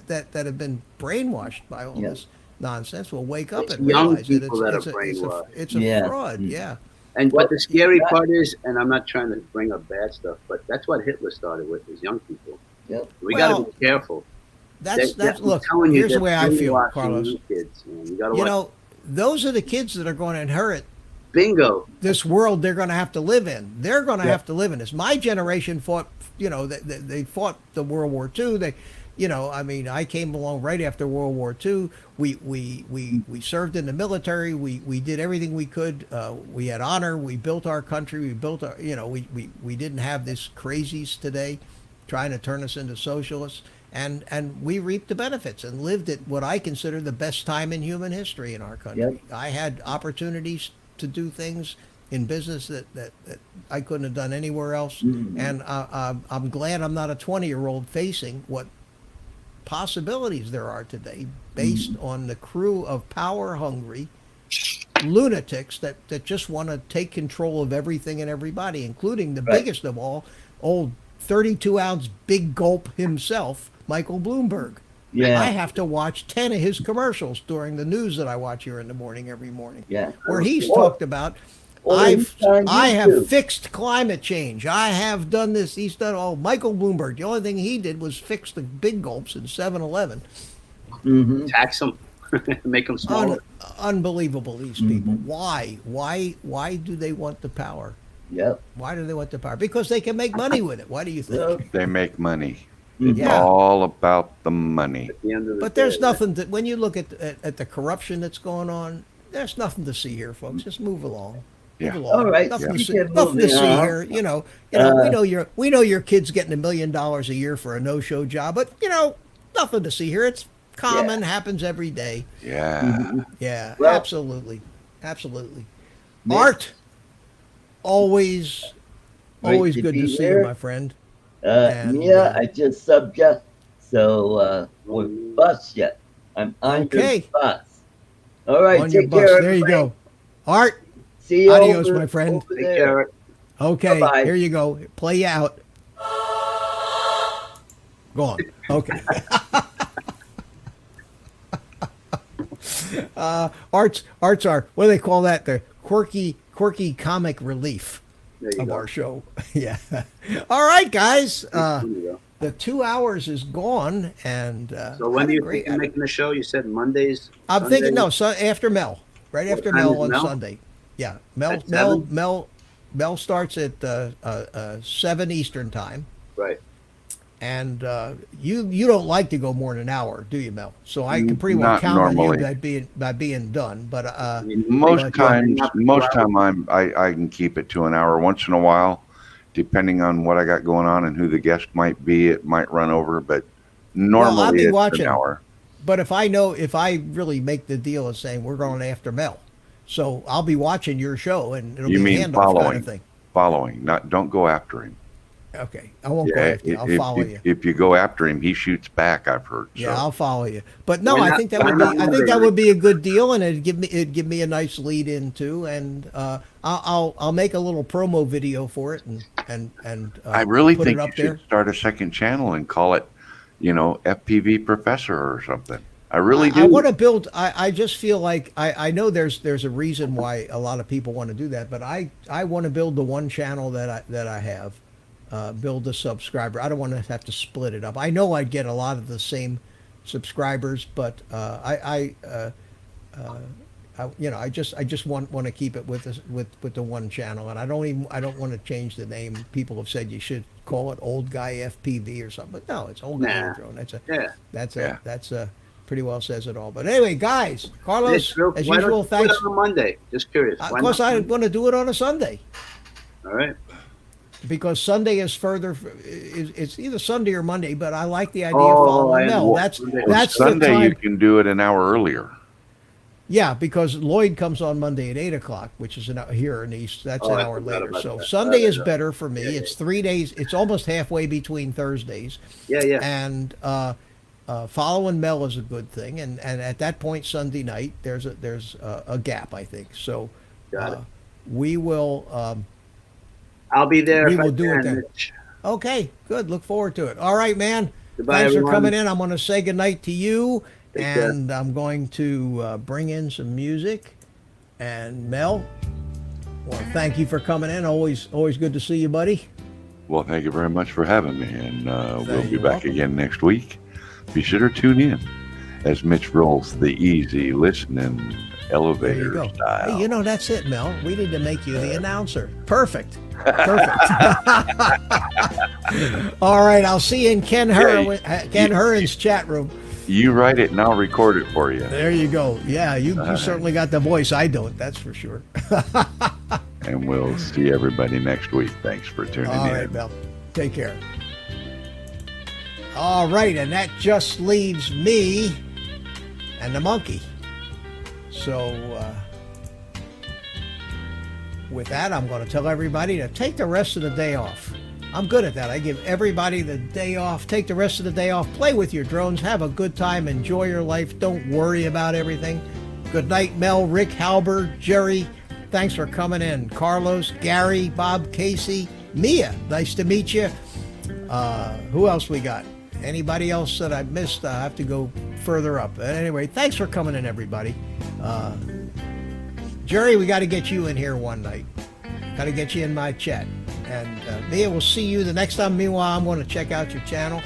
that have been brainwashed by all Yeah. this nonsense will wake up It's and young realize that people that are it's brainwashed. it's a Yeah. fraud. Yeah. And Well, but the scary that- part is, and I'm not trying to bring up bad stuff, but that's what Hitler started with, is young people. Yep. We got Well, to be careful. That's I'm look. telling you, Here's the they're way I feel, brainwashing Carlos. young Kids, man. You got to You watch. know, those are the kids that are going to inherit Bingo. this world they're going to have to live in. They're going to Yeah. have to live in this. My generation fought, they fought the World War II. you know, I mean, I came along right after World War II. We served in the military. We did everything we could. We had honor. We built our country. We built our, you know, we didn't have this crazies today trying to turn us into socialists. And we reaped the benefits and lived at what I consider the best time in human history in our country. Yep. I had opportunities to do things in business that I couldn't have done anywhere else. Mhm. And I'm glad I'm not a 20-year-old facing what possibilities there are today based on the crew of power-hungry lunatics that just want to take control of everything and everybody, including the Right. biggest of all, old 32-ounce big gulp himself, Michael Bloomberg. Yeah. I have to watch 10 of his commercials during the news that I watch here in the morning every morning, Yeah. where he's Or- talked about or he's on I have YouTube. fixed climate change. I have done this. He's done all. Michael Bloomberg, the only thing he did was fix the big gulps in 7-Eleven. Mhm. Tax them, make them smaller. Unbelievable, these people. Mhm. Why do they want the power? Yep. Why do they want the power? Because they can make money with it. Why do you think? Yep. They make money. Mhm. It's Yeah. all about the money. At the end of the But there's day, nothing that when you look at the corruption that's going on, there's nothing to see here, folks. Just move along. Yeah. Move along. All right, Nothing, yeah. to, see, Keep it nothing to moving see on. here. You know, Uh, we know your kid's getting $1 million a year for a no-show job, but you know, nothing to see here. It's common, happens every day. Yeah. Mhm. Yeah, Well- absolutely. Nick. Art, always Great to good be to see here. you, my friend. And, Mia, I just subbed you, so we're bus yet. I'm on Okay. your bus. All right, On your take bus. care. There you everybody. go. Art, See you Adios, over, my friend. over take there. care. okay, Bye-bye. here you go. Play you out. Go on. Okay. Arts are, what do they call that? The quirky comic relief There you of go. our show. Yeah. All right, guys. There you go. The 2 hours is gone, and So when do you great. think you're making the show? You said Mondays. I'm thinking Sundays? no, after Mel, right What after time Mel is on Mel? Sunday. Yeah, Mel At Mel 7? Mel starts at 7 Eastern time, Right. and you don't like to go more than an hour, do you, Mel? So I can pretty well Not count on normally. you by being done. But I mean, Most like, times, not most 2 hours. time I can keep it to an hour. Once in a while, depending on what I got going on and who the guest might be, it might run over. But normally be it's watching. an hour. But if I really make the deal of saying we're going after Mel, so I'll be watching your show, and it'll You be mean a handoff kind following. of thing. Following, don't go after him. Okay, I won't go Yeah, after you. I'll follow you. if you go after him, he shoots back. I've heard. Yeah, So. I'll follow you. But no, Why I not- think that why would not be I think Monday that night? would be a good deal, and it'd give me a nice lead in too. And I'll make a little promo video for it and I really put think it you up there. should start a second channel and call it, FPV Professor or something. I really do. I want to build. I just feel like I know there's a reason why a lot of people want to do that, but I want to build the one channel that I have, build a subscriber. I don't want to have to split it up. I know I'd get a lot of the same subscribers, but I just want to keep it with the one channel, and I don't want to change the name. People have said you should call it Old Guy FPV or something, but no, it's Old Guy Nah. Drone. Yeah. That's pretty well says it all. But anyway, guys, Carlos, It's real- as why don't usual, you do thanks. it on Monday. Just curious. Of Why course, not? I want to do it on a Sunday All right. because Sunday is further. It's either Sunday or Monday, but I like the idea of Oh, following I Mel. know. That's Well, that's the Sunday you time. can do it an hour earlier. Yeah, because Lloyd comes on Monday at 8 o'clock, which is here in East. That's Oh, an I hour forgot later. about So that. Sunday is Yeah. better for me. Yeah, It's 3 days. It's almost halfway between Thursdays. Yeah. And following Mel is a good thing, and at that point Sunday night there's a gap, I think. So Got it. we will. I'll be there. we if I will do it can, then. Mitch. Okay, good. Look forward to it. All right, man. Goodbye, Thanks everyone. for coming in. I'm going to say goodnight to you, Take care. and I'm going to bring in some music. And Mel, well, thank you for coming in. Always good to see you, buddy. Well, thank you very much for having me, and we'll be You're back welcome. again next week. Be sure to tune in as Mitch rolls the easy listening There elevator you go. style. Hey, you know, that's it, Mel. We need to make you the announcer. Perfect. Perfect. All right, I'll see you in Ken Herron's chat room. You write it and I'll record it for you. There you go. Yeah, you certainly got the voice. I don't, that's for sure. And we'll see everybody next week. Thanks for tuning All in. right, Mel. Take care. All right, and that just leaves me and the monkey. So, with that, I'm going to tell everybody to take the rest of the day off. I'm good at that. I give everybody the day off. Take the rest of the day off. Play with your drones. Have a good time. Enjoy your life. Don't worry about everything. Good night, Mel, Rick, Halber, Jerry. Thanks for coming in. Carlos, Gary, Bob, Casey, Mia. Nice to meet you. Who else we got? Anybody else that I missed? I have to go further up. Anyway, thanks for coming in, everybody. Jerry, we got to get you in here one night. Got to get you in my chat. And Mia, we'll see you the next time. Meanwhile, I'm going to check out your channel.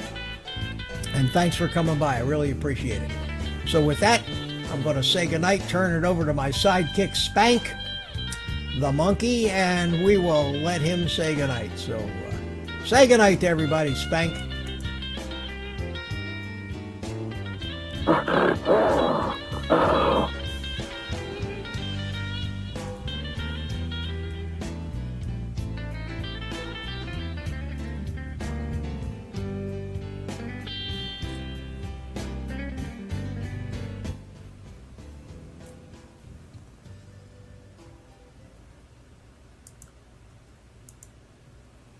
And thanks for coming by. I really appreciate it. So with that, I'm going to say goodnight, turn it over to my sidekick, Spank, the monkey, and we will let him say goodnight. So say goodnight to everybody, Spank.